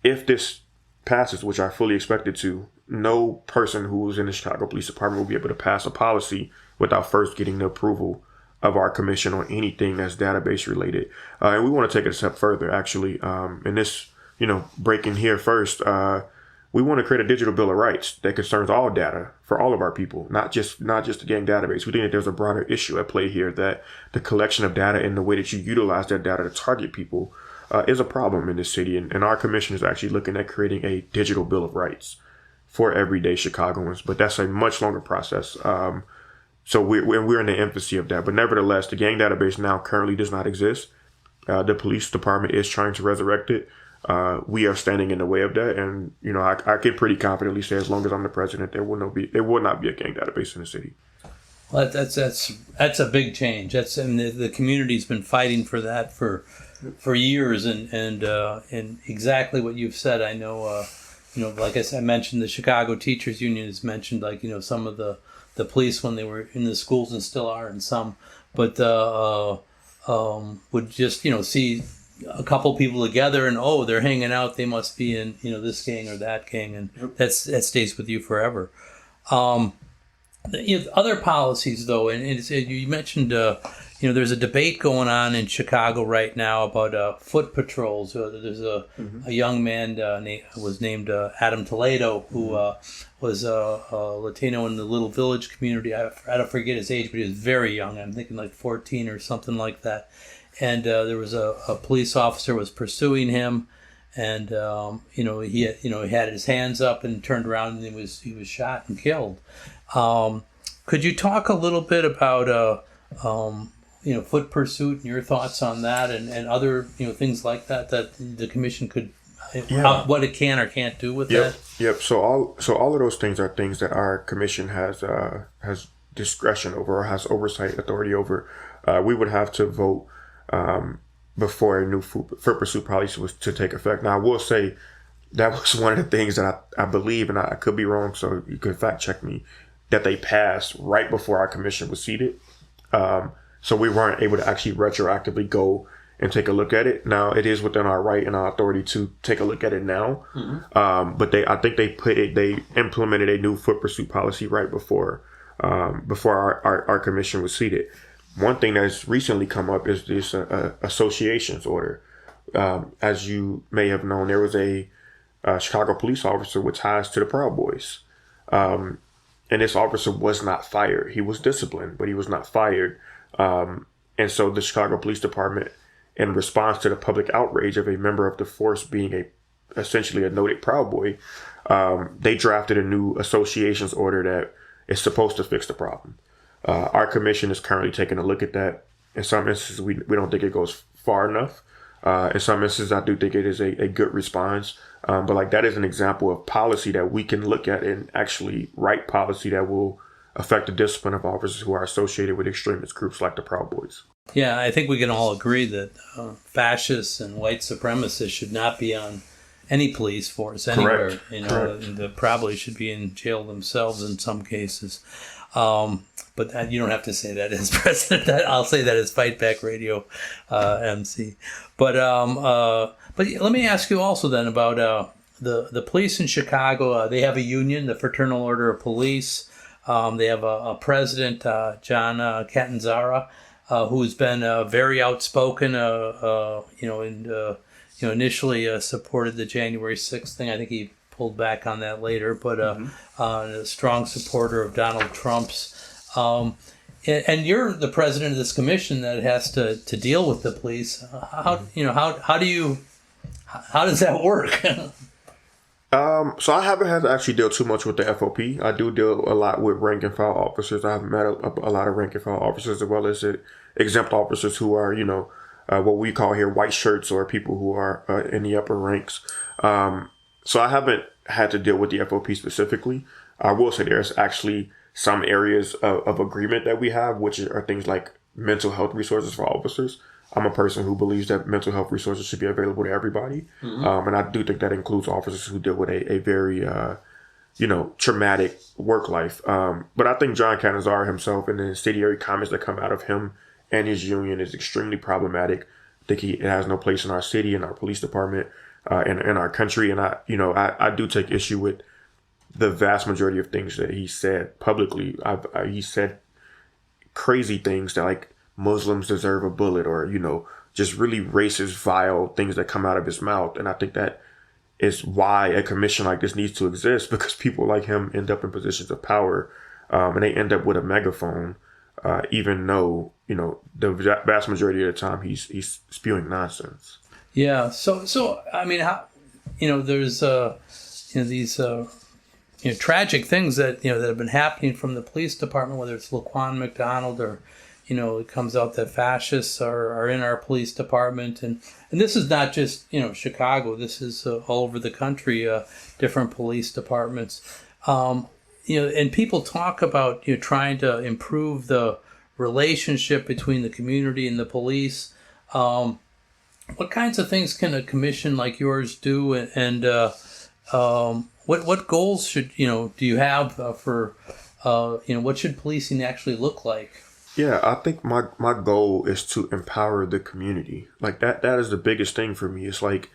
if this passes, which I fully expect it to, no person who's in the Chicago Police Department will be able to pass a policy without first getting the approval of our commission on anything that's database related. And we want to take it a step further, actually. In this, breaking here first, we want to create a digital bill of rights that concerns all data for all of our people, not just the gang database. We think that there's a broader issue at play here, that the collection of data and the way that you utilize that data to target people is a problem in this city. And our commission is actually looking at creating a digital bill of rights for everyday Chicagoans, but that's a much longer process. So we're in the infancy of that. But nevertheless, the gang database now currently does not exist. The police department is trying to resurrect it. We are standing in the way of that. And, I can pretty confidently say, as long as I'm the president, there will not be a gang database in the city. Well, that's a big change. The community's been fighting for that for years, and exactly what you've said. I know, like I mentioned, the Chicago Teachers Union has mentioned, some of the police when they were in the schools, and still are in some, but would just see a couple people together and they're hanging out, they must be in this gang or that gang, and that stays with you forever. Other policies though, and you mentioned there's a debate going on in Chicago right now about foot patrols. There's a young man was named Adam Toledo, who was a Latino in the Little Village community. I don't forget his age, but he was very young. I'm thinking like 14 or something like that. And there was a police officer was pursuing him, and he had his hands up and turned around, and he was shot and killed. Could you talk a little bit about foot pursuit and your thoughts on that, and other things like that the commission could what it can or can't do with that? Yep. So all of those things are things that our commission has discretion over, or has oversight authority over. We would have to vote before a new foot pursuit policy was to take effect. Now, I will say that was one of the things that I believe, and I could be wrong, so you could fact check me, that they passed right before our commission was seated. So we weren't able to actually retroactively go and take a look at it. Now, it is within our right and our authority to take a look at it now. Mm-hmm. But I think they implemented a new foot pursuit policy right before before our commission was seated. One thing that's recently come up is this associations order. As you may have known, there was a Chicago police officer with ties to the Proud Boys. And this officer was not fired. He was disciplined, but he was not fired. And so the Chicago Police Department, in response to the public outrage of a member of the force being essentially a noted Proud Boy, they drafted a new associations order that is supposed to fix the problem. Our commission is currently taking a look at that. In some instances, we don't think it goes far enough. In some instances, I do think it is a good response. But like that is an example of policy that we can look at and actually write policy that will affect the discipline of officers who are associated with extremist groups like the Proud Boys. Yeah, I think we can all agree that fascists and white supremacists should not be on any police force anywhere. Correct. Correct. They probably should be in jail themselves in some cases. But you don't have to say that as president. I'll say that as Fight Back Radio MC. But let me ask you also then about the police in Chicago. They have a union, the Fraternal Order of Police. They have a president, John Catanzara, who's been very outspoken. Initially supported the January 6th thing. I think he pulled back on that later, but a strong supporter of Donald Trump's. And you're the president of this commission that has to deal with the police. How does that work? So I haven't had to actually deal too much with the FOP. I do deal a lot with rank and file officers. I have met a lot of rank and file officers as well as exempt officers who are, what we call here white shirts or people who are in the upper ranks. So I haven't had to deal with the FOP specifically. I will say there's actually some areas of agreement that we have, which are things like mental health resources for officers. I'm a person who believes that mental health resources should be available to everybody. And I do think that includes officers who deal with a very, traumatic work life. But I think John Catanzara himself and the incendiary comments that come out of him and his union is extremely problematic. I think it has no place in our city, in our police department, in our country. And I do take issue with the vast majority of things that he said publicly. He said crazy things that like Muslims deserve a bullet or, just really racist, vile things that come out of his mouth. And I think that is why a commission like this needs to exist, because people like him end up in positions of power and they end up with a megaphone, even though, the vast majority of the time he's spewing nonsense. Yeah. So I mean, how, there's, these, tragic things that have been happening from the police department, whether it's Laquan McDonald or, it comes out that fascists are in our police department. And this is not just, Chicago. This is all over the country, different police departments. And people talk about, trying to improve the relationship between the community and the police. What kinds of things can a commission like yours do? And what goals should, do you have for, what should policing actually look like? Yeah, I think my goal is to empower the community. Like that is the biggest thing for me. It's like,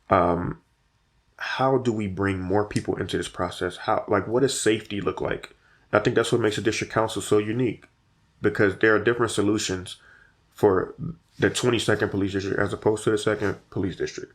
how do we bring more people into this process? What does safety look like? I think that's what makes the district council so unique, because there are different solutions for the 22nd police district as opposed to the 2nd police district.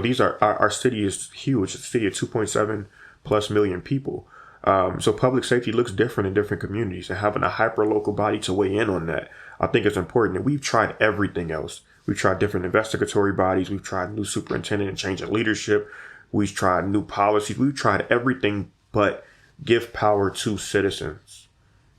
These are, our city is huge. It's a city of 2.7+ million people. So public safety looks different in different communities, and having a hyper-local body to weigh in on that, I think is important. And we've tried everything else. We've tried different investigatory bodies. We've tried new superintendent and change in leadership. We've tried new policies. We've tried everything but give power to citizens.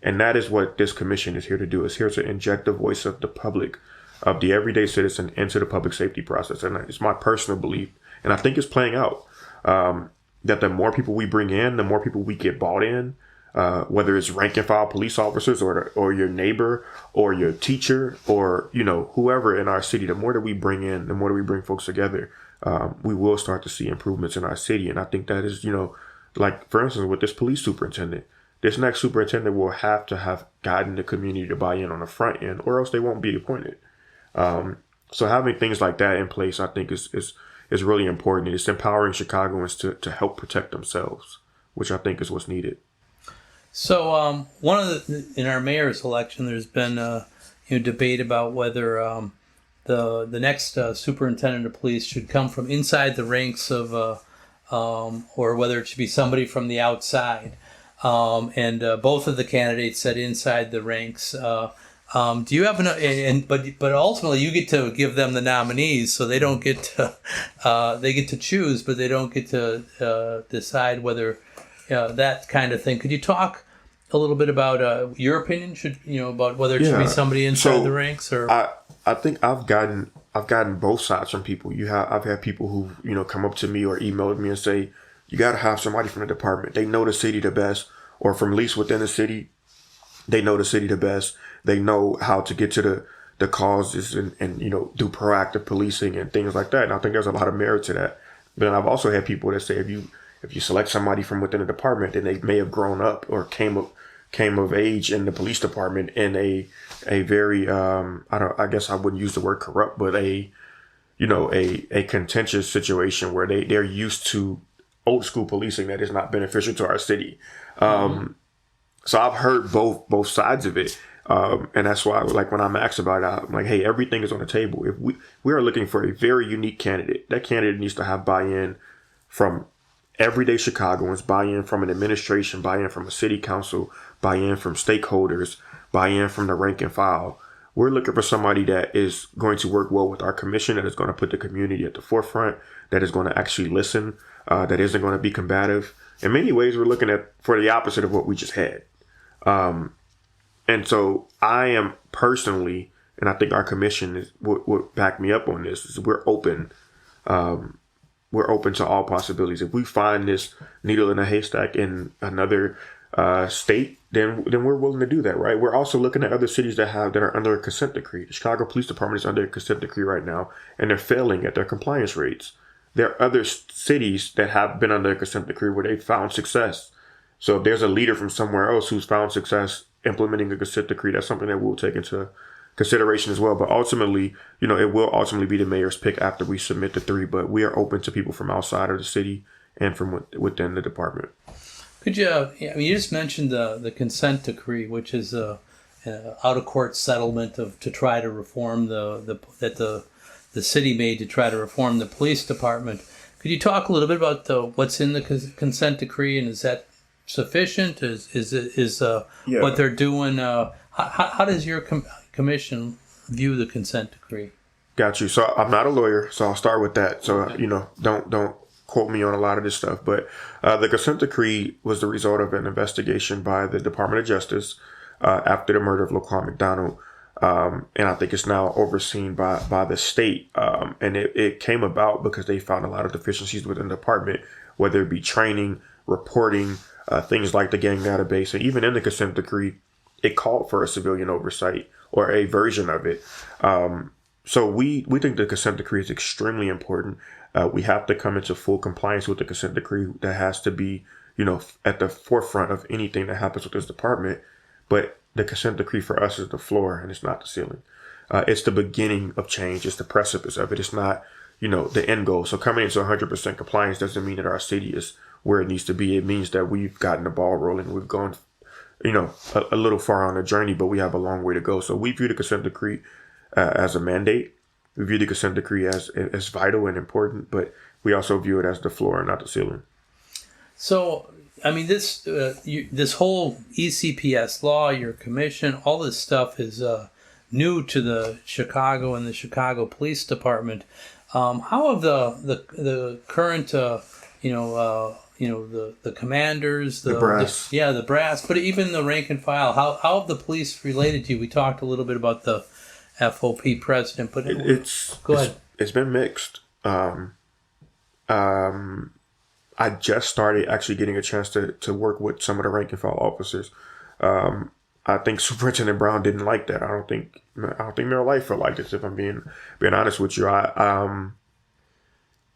And that is what this commission is here to do. It's here to inject the voice of the public, of the everyday citizen, into the public safety process. And it's my personal belief, and I think it's playing out, that the more people we bring in, the more people we get bought in, whether it's rank and file police officers or your neighbor or your teacher or, whoever in our city, the more that we bring in, the more that we bring folks together, we will start to see improvements in our city. And I think that is, like, for instance, with this police superintendent, this next superintendent will have to have gotten the community to buy in on the front end, or else they won't be appointed. So having things like that in place, I think is really important. It's empowering Chicagoans to help protect themselves, which I think is what's needed. So one of in our mayor's election, there's been debate about whether the next superintendent of police should come from inside the ranks of, or whether it should be somebody from the outside. And both of the candidates said inside the ranks. Do you have but ultimately you get to give them the nominees, so they don't get to they get to choose, but they don't get to decide whether that kind of thing. Could you talk a little bit about your opinion? About whether it should be somebody inside the ranks, or I think I've gotten both sides from people. I've had people who come up to me or emailed me and say, you got to have somebody from the department. They know the city the best, or from at least within the city, they know the city the best. They know how to get to the causes and do proactive policing and things like that. And I think there's a lot of merit to that. But then I've also had people that say if you select somebody from within the department, then they may have grown up or came of age in the police department in a very I guess I wouldn't use the word corrupt, but a contentious situation where they're used to old school policing that is not beneficial to our city. So I've heard both sides of it. And that's why, like, when I'm asked about it, I'm like, hey, everything is on the table. If we are looking for a very unique candidate, that candidate needs to have buy-in from everyday Chicagoans, buy-in from an administration, buy-in from a city council, buy-in from stakeholders, buy-in from the rank and file. We're looking for somebody that is going to work well with our commission, that is going to put the community at the forefront, that is going to actually listen, that isn't going to be combative. In many ways, we're looking for the opposite of what we just had. And so I am personally, and I think our commission would back me up on this, is we're open. We're open to all possibilities. If we find this needle in a haystack in another state, then we're willing to do that, right? We're also looking at other cities that are under a consent decree. The Chicago Police Department is under a consent decree right now, and they're failing at their compliance rates. There are other cities that have been under a consent decree where they've found success. So if there's a leader from somewhere else who's found success implementing a consent decree, that's something that we'll take into consideration as well. But ultimately, it will ultimately be the mayor's pick after we submit the 3. But we are open to people from outside of the city and from within the department. Could you? You just mentioned the consent decree, which is a out of court settlement to try to reform the city made to try to reform the police department. Could you talk a little bit about what's in the consent decree, and is that sufficient? Is what they're doing? How does your commission view the consent decree? Got you. So I'm not a lawyer, so I'll start with that. So don't quote me on a lot of this stuff. But the consent decree was the result of an investigation by the Department of Justice after the murder of Laquan McDonald, and I think it's now overseen by the state. And it came about because they found a lot of deficiencies within the department, whether it be training, reporting. Things like the gang database, and even in the consent decree, it called for a civilian oversight or a version of it. So we think the consent decree is extremely important. We have to come into full compliance with the consent decree. That has to be, at the forefront of anything that happens with this department. But the consent decree for us is the floor, and it's not the ceiling. It's the beginning of change. It's the precipice of it. It's not, the end goal. So coming into 100% compliance doesn't mean that our city is where it needs to be. It means that we've gotten the ball rolling. We've gone, a little far on the journey, but we have a long way to go. So we view the consent decree as a mandate. We view the consent decree as vital and important, but we also view it as the floor and not the ceiling. So, this whole ECPS law, your commission, all this stuff is new to the Chicago and the Chicago Police Department. How have the current the commanders, the brass, the brass, but even the rank and file, how have the police related to you? We talked a little bit about the FOP president, but go ahead. It's been mixed. I just started actually getting a chance to work with some of the rank and file officers. I think Superintendent Brown didn't like that. I don't think Mayor Lightfoot liked it. If I'm being honest with you,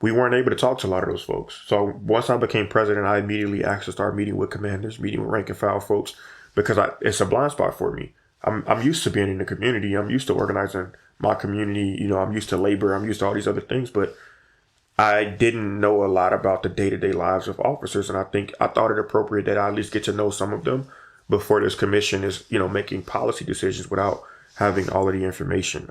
we weren't able to talk to a lot of those folks. So once I became president, I immediately asked to start meeting with commanders, meeting with rank and file folks, because it's a blind spot for me. I'm used to being in the community. I'm used to organizing my community. I'm used to labor. I'm used to all these other things, but I didn't know a lot about the day-to-day lives of officers. And I thought it appropriate that I at least get to know some of them before this commission is, making policy decisions without having all of the information.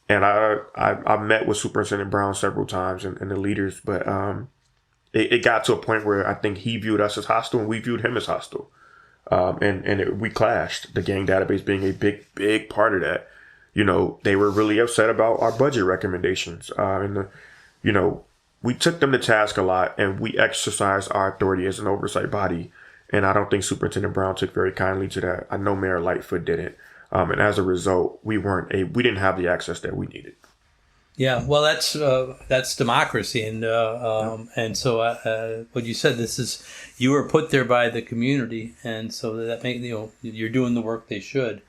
And I met with Superintendent Brown several times and the leaders, but it got to a point where I think he viewed us as hostile and we viewed him as hostile. We clashed, the gang database being a big part of that. They were really upset about our budget recommendations. We took them to task a lot, and we exercised our authority as an oversight body. And I don't think Superintendent Brown took very kindly to that. I know Mayor Lightfoot didn't. And as a result, we didn't have the access that we needed. Yeah, well, that's democracy, and so what you said, you were put there by the community, and so that you're doing the work they should.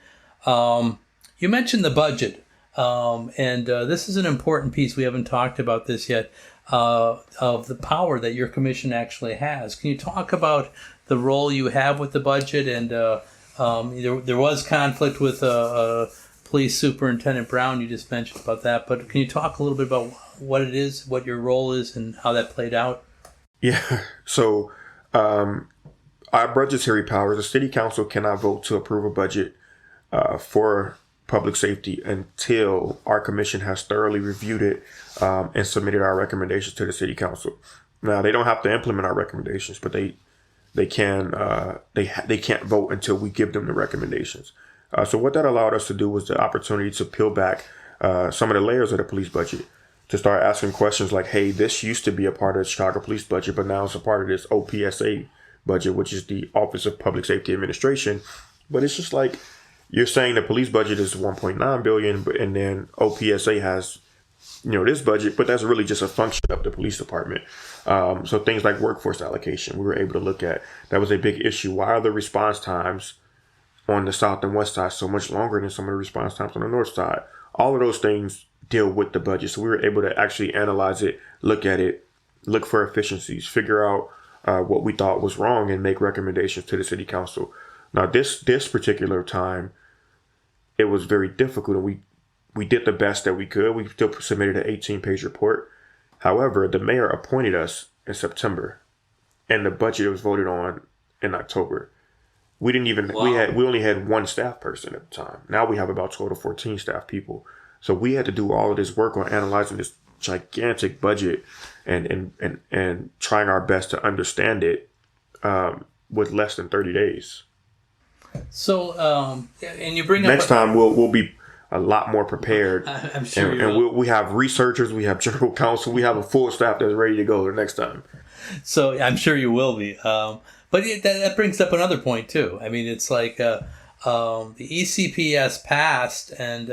You mentioned the budget, and this is an important piece. We haven't talked about this yet, of the power that your commission actually has. Can you talk about the role you have with the budget? And there was conflict with Police Superintendent Brown. You just mentioned about that, but can you talk a little bit about what it is, what your role is, and how that played out? Yeah. So our budgetary powers, the city council cannot vote to approve a budget for public safety until our commission has thoroughly reviewed it and submitted our recommendations to the city council. Now, they don't have to implement our recommendations, but they can't vote until we give them the recommendations. So what that allowed us to do was the opportunity to peel back some of the layers of the police budget, to start asking questions like, hey, this used to be a part of the Chicago police budget, but now it's a part of this OPSA budget, which is the Office of Public Safety Administration. But it's just like, you're saying the police budget is $1.9 billion, and then OPSA has, this budget, but that's really just a function of the police department. So things like workforce allocation, we were able to look at. That was a big issue. Why are the response times on the south and west side so much longer than some of the response times on the north side? All of those things deal with the budget. So we were able to actually analyze it, look at it, look for efficiencies, figure out what we thought was wrong, and make recommendations to the city council. Now, this particular time, it was very difficult, and we did the best that we could. We still submitted an 18-page report. However, the mayor appointed us in September, and the budget was voted on in October. We didn't even we only had one staff person at the time. Now we have about 12 to 14 staff people. So we had to do all of this work on analyzing this gigantic budget and trying our best to understand it with less than 30 days. So, and you bring next time we'll be a lot more prepared. I'm sure and we have researchers, we have general counsel, we have a full staff that's ready to go the next time. So I'm sure you will be. But that brings up another point too. I mean, it's like the ECPS passed, and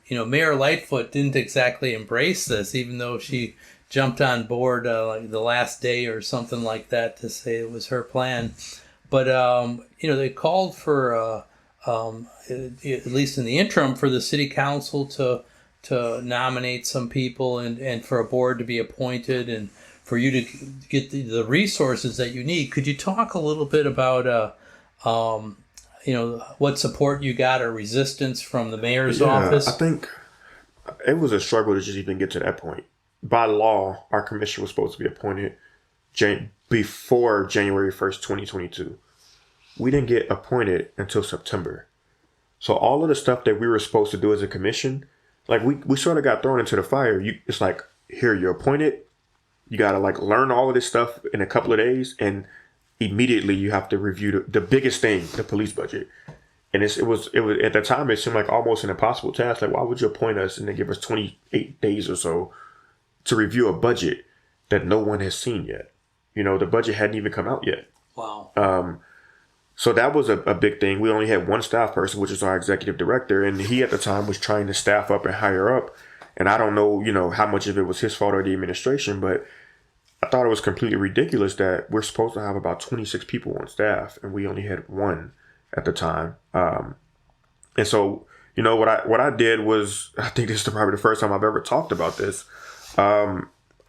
Mayor Lightfoot didn't exactly embrace this, even though she jumped on board like the last day or something like that to say it was her plan. But they called for at least in the interim for the city council to nominate some people and for a board to be appointed and for you to get the resources that you need. Could you talk a little bit about what support you got or resistance from the mayor's office? I think it was a struggle to just even get to that point. By law, our commission was supposed to be appointed before January 1st, 2022. We didn't get appointed until September. So all of the stuff that we were supposed to do as a commission, like we sort of got thrown into the fire. It's like, here, you're appointed. You got to learn all of this stuff in a couple of days. And immediately you have to review the biggest thing, the police budget. And it was at the time, it seemed like almost an impossible task. Like, why would you appoint us and then give us 28 days or so to review a budget that no one has seen yet? The budget hadn't even come out yet. Wow. So that was a big thing. We only had one staff person, which is our executive director. And he at the time was trying to staff up and hire up. And I don't know, how much of it was his fault or the administration, but I thought it was completely ridiculous that we're supposed to have about 26 people on staff and we only had one at the time. And so, what I did was, I think this is probably the first time I've ever talked about this. I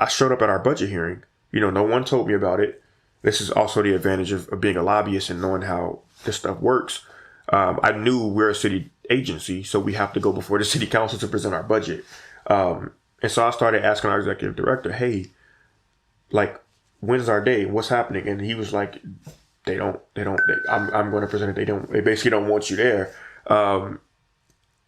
showed up at our budget hearing. No one told me about it. This is also the advantage of being a lobbyist and knowing how this stuff works. I knew we're a city agency, so we have to go before the city council to present our budget. And so I started asking our executive director, hey, when's our day? What's happening? And he was like, I'm going to present it. They basically don't want you there. I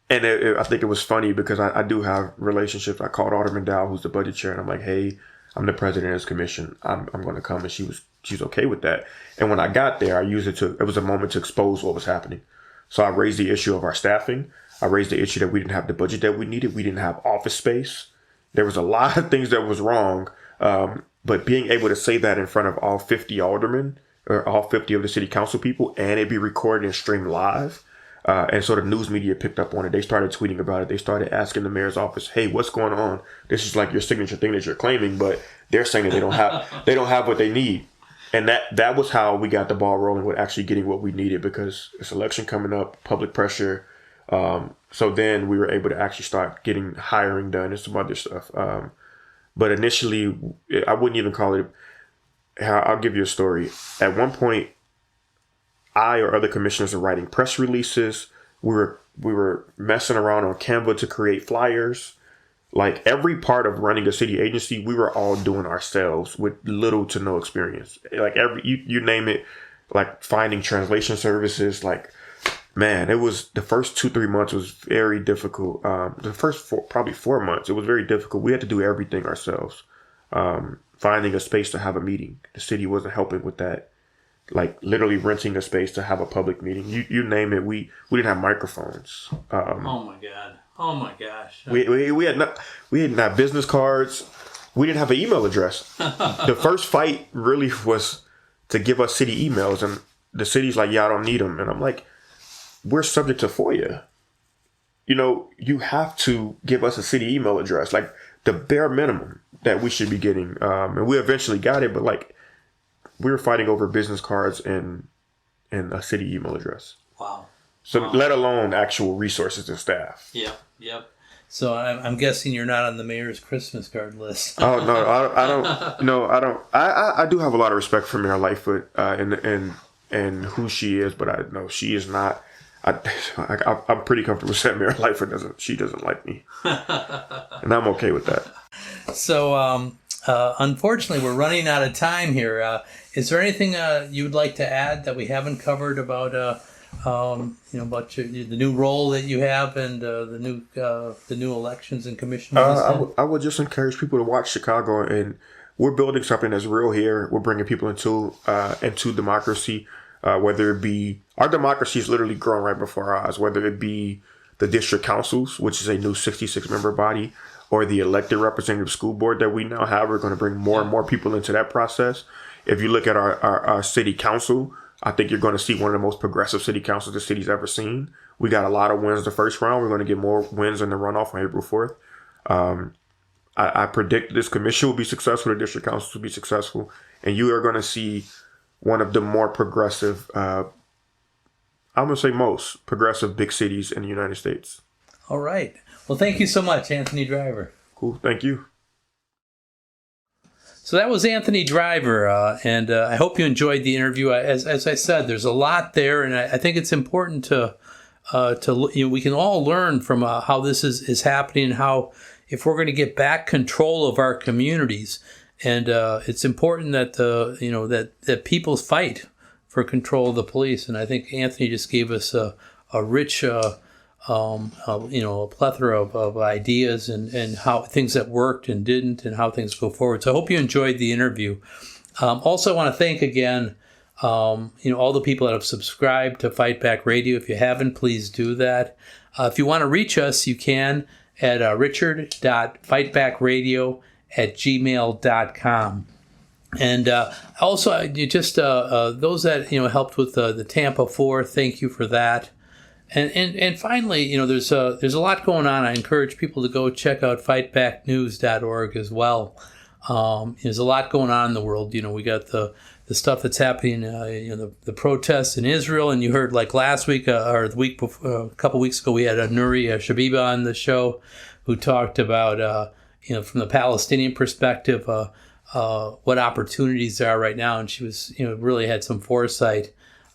think it was funny because I do have relationships. I called Alderman Dow, who's the budget chair, and I'm like, hey, I'm the president of this commission. I'm going to come. And she's okay with that. And when I got there, I used it was a moment to expose what was happening. So I raised the issue of our staffing. I raised the issue that we didn't have the budget that we needed. We didn't have office space. There was a lot of things that was wrong. But being able to say that in front of all 50 aldermen or all 50 of the city council people, and it be recorded and streamed live, and so the news media picked up on it. They started tweeting about it. They started asking the mayor's office, hey, what's going on? This is like your signature thing that you're claiming, but they're saying that they don't have what they need. And that was how we got the ball rolling with actually getting what we needed, because it's election coming up, public pressure. So then we were able to actually start getting hiring done and some other stuff. But initially, I wouldn't even call it. I'll give you a story. At one point, I or other commissioners are writing press releases. We were messing around on Canva to create flyers. Like every part of running a city agency, we were all doing ourselves with little to no experience. Like you name it, like finding translation services. Like, man, it was the first 2-3 months was very difficult. The first probably 4 months, it was very difficult. We had to do everything ourselves. Finding a space to have a meeting. The city wasn't helping with that. Like literally renting a space to have a public meeting. You name it. We didn't have microphones. Oh my God. Oh my gosh. We didn't have business cards. We didn't have an email address. The first fight really was to give us city emails, and the city's like, yeah, I don't need them. And I'm like, we're subject to FOIA. You have to give us a city email address, like the bare minimum that we should be getting. And we eventually got it, but like we were fighting over business cards and a city email address. Wow. So let alone actual resources and staff. Yep. So I'm guessing you're not on the mayor's Christmas card list. Oh no, I don't. No, I don't. I do have a lot of respect for Mayor Lightfoot and who she is, but I know she is not. I'm pretty comfortable saying Mayor Lightfoot doesn't like me, and I'm okay with that. So unfortunately, we're running out of time here. Is there anything you would like to add that we haven't covered about about the new role that you have and the new elections and commission? I would just encourage people to watch Chicago, and we're building something that's real here. We're bringing people into democracy, whether it be our democracy is literally growing right before our eyes, whether it be the district councils, which is a new 66-member body, or the elected representative school board that we now have. We're going to bring more and more people into that process. If you look at our city council, I think you're going to see one of the most progressive city councils the city's ever seen. We got a lot of wins the first round. We're going to get more wins in the runoff on April 4th. I predict this commission will be successful. The district councils will be successful. And you are going to see one of the more progressive, I'm going to say most progressive big cities in the United States. All right. Well, thank you so much, Anthony Driver. Cool. Thank you. So that was Anthony Driver, and I hope you enjoyed the interview. As I said, there's a lot there, and I think it's important to we can all learn from how this is happening, and how if we're going to get back control of our communities, and it's important that that people fight for control of the police. And I think Anthony just gave us a rich a plethora of ideas and how things that worked and didn't and how things go forward. So I hope you enjoyed the interview. Also, I want to thank again, all the people that have subscribed to Fight Back Radio. If you haven't, please do that. If you want to reach us, you can at richard.fightbackradio@gmail.com. And also, you just those that helped with the Tampa 4, thank you for that. And finally, there's a lot going on. I encourage people to go check out fightbacknews.org as well. There's a lot going on in the world. We got the stuff that's happening, the protests in Israel. And you heard like last week or the week before, a couple weeks ago, we had Nuri Shabiba on the show who talked about, from the Palestinian perspective, what opportunities there are right now. And she was, really had some foresight.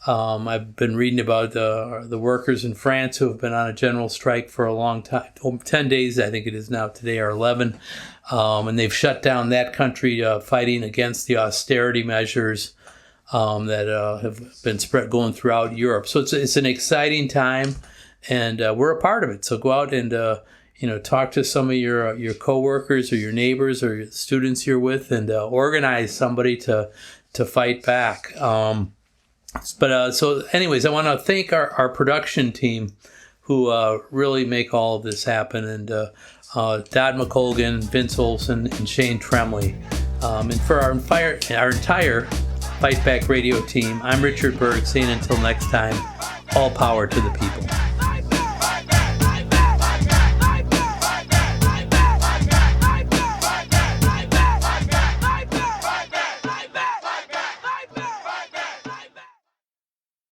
I've been reading about the workers in France who have been on a general strike for a long time, 10 days, I think it is now, today are 11. And they've shut down that country fighting against the austerity measures. that have been going throughout Europe. So it's an exciting time, and we're a part of it. So go out and talk to some of your coworkers or your neighbors or your students you're with, and organize somebody to fight back. So anyways, I want to thank our production team who really make all of this happen, and Dad McColgan, Vince Olson, and Shane Tremley. And for our entire Fight Back Radio team, I'm Richard Berg, saying until next time, all power to the people.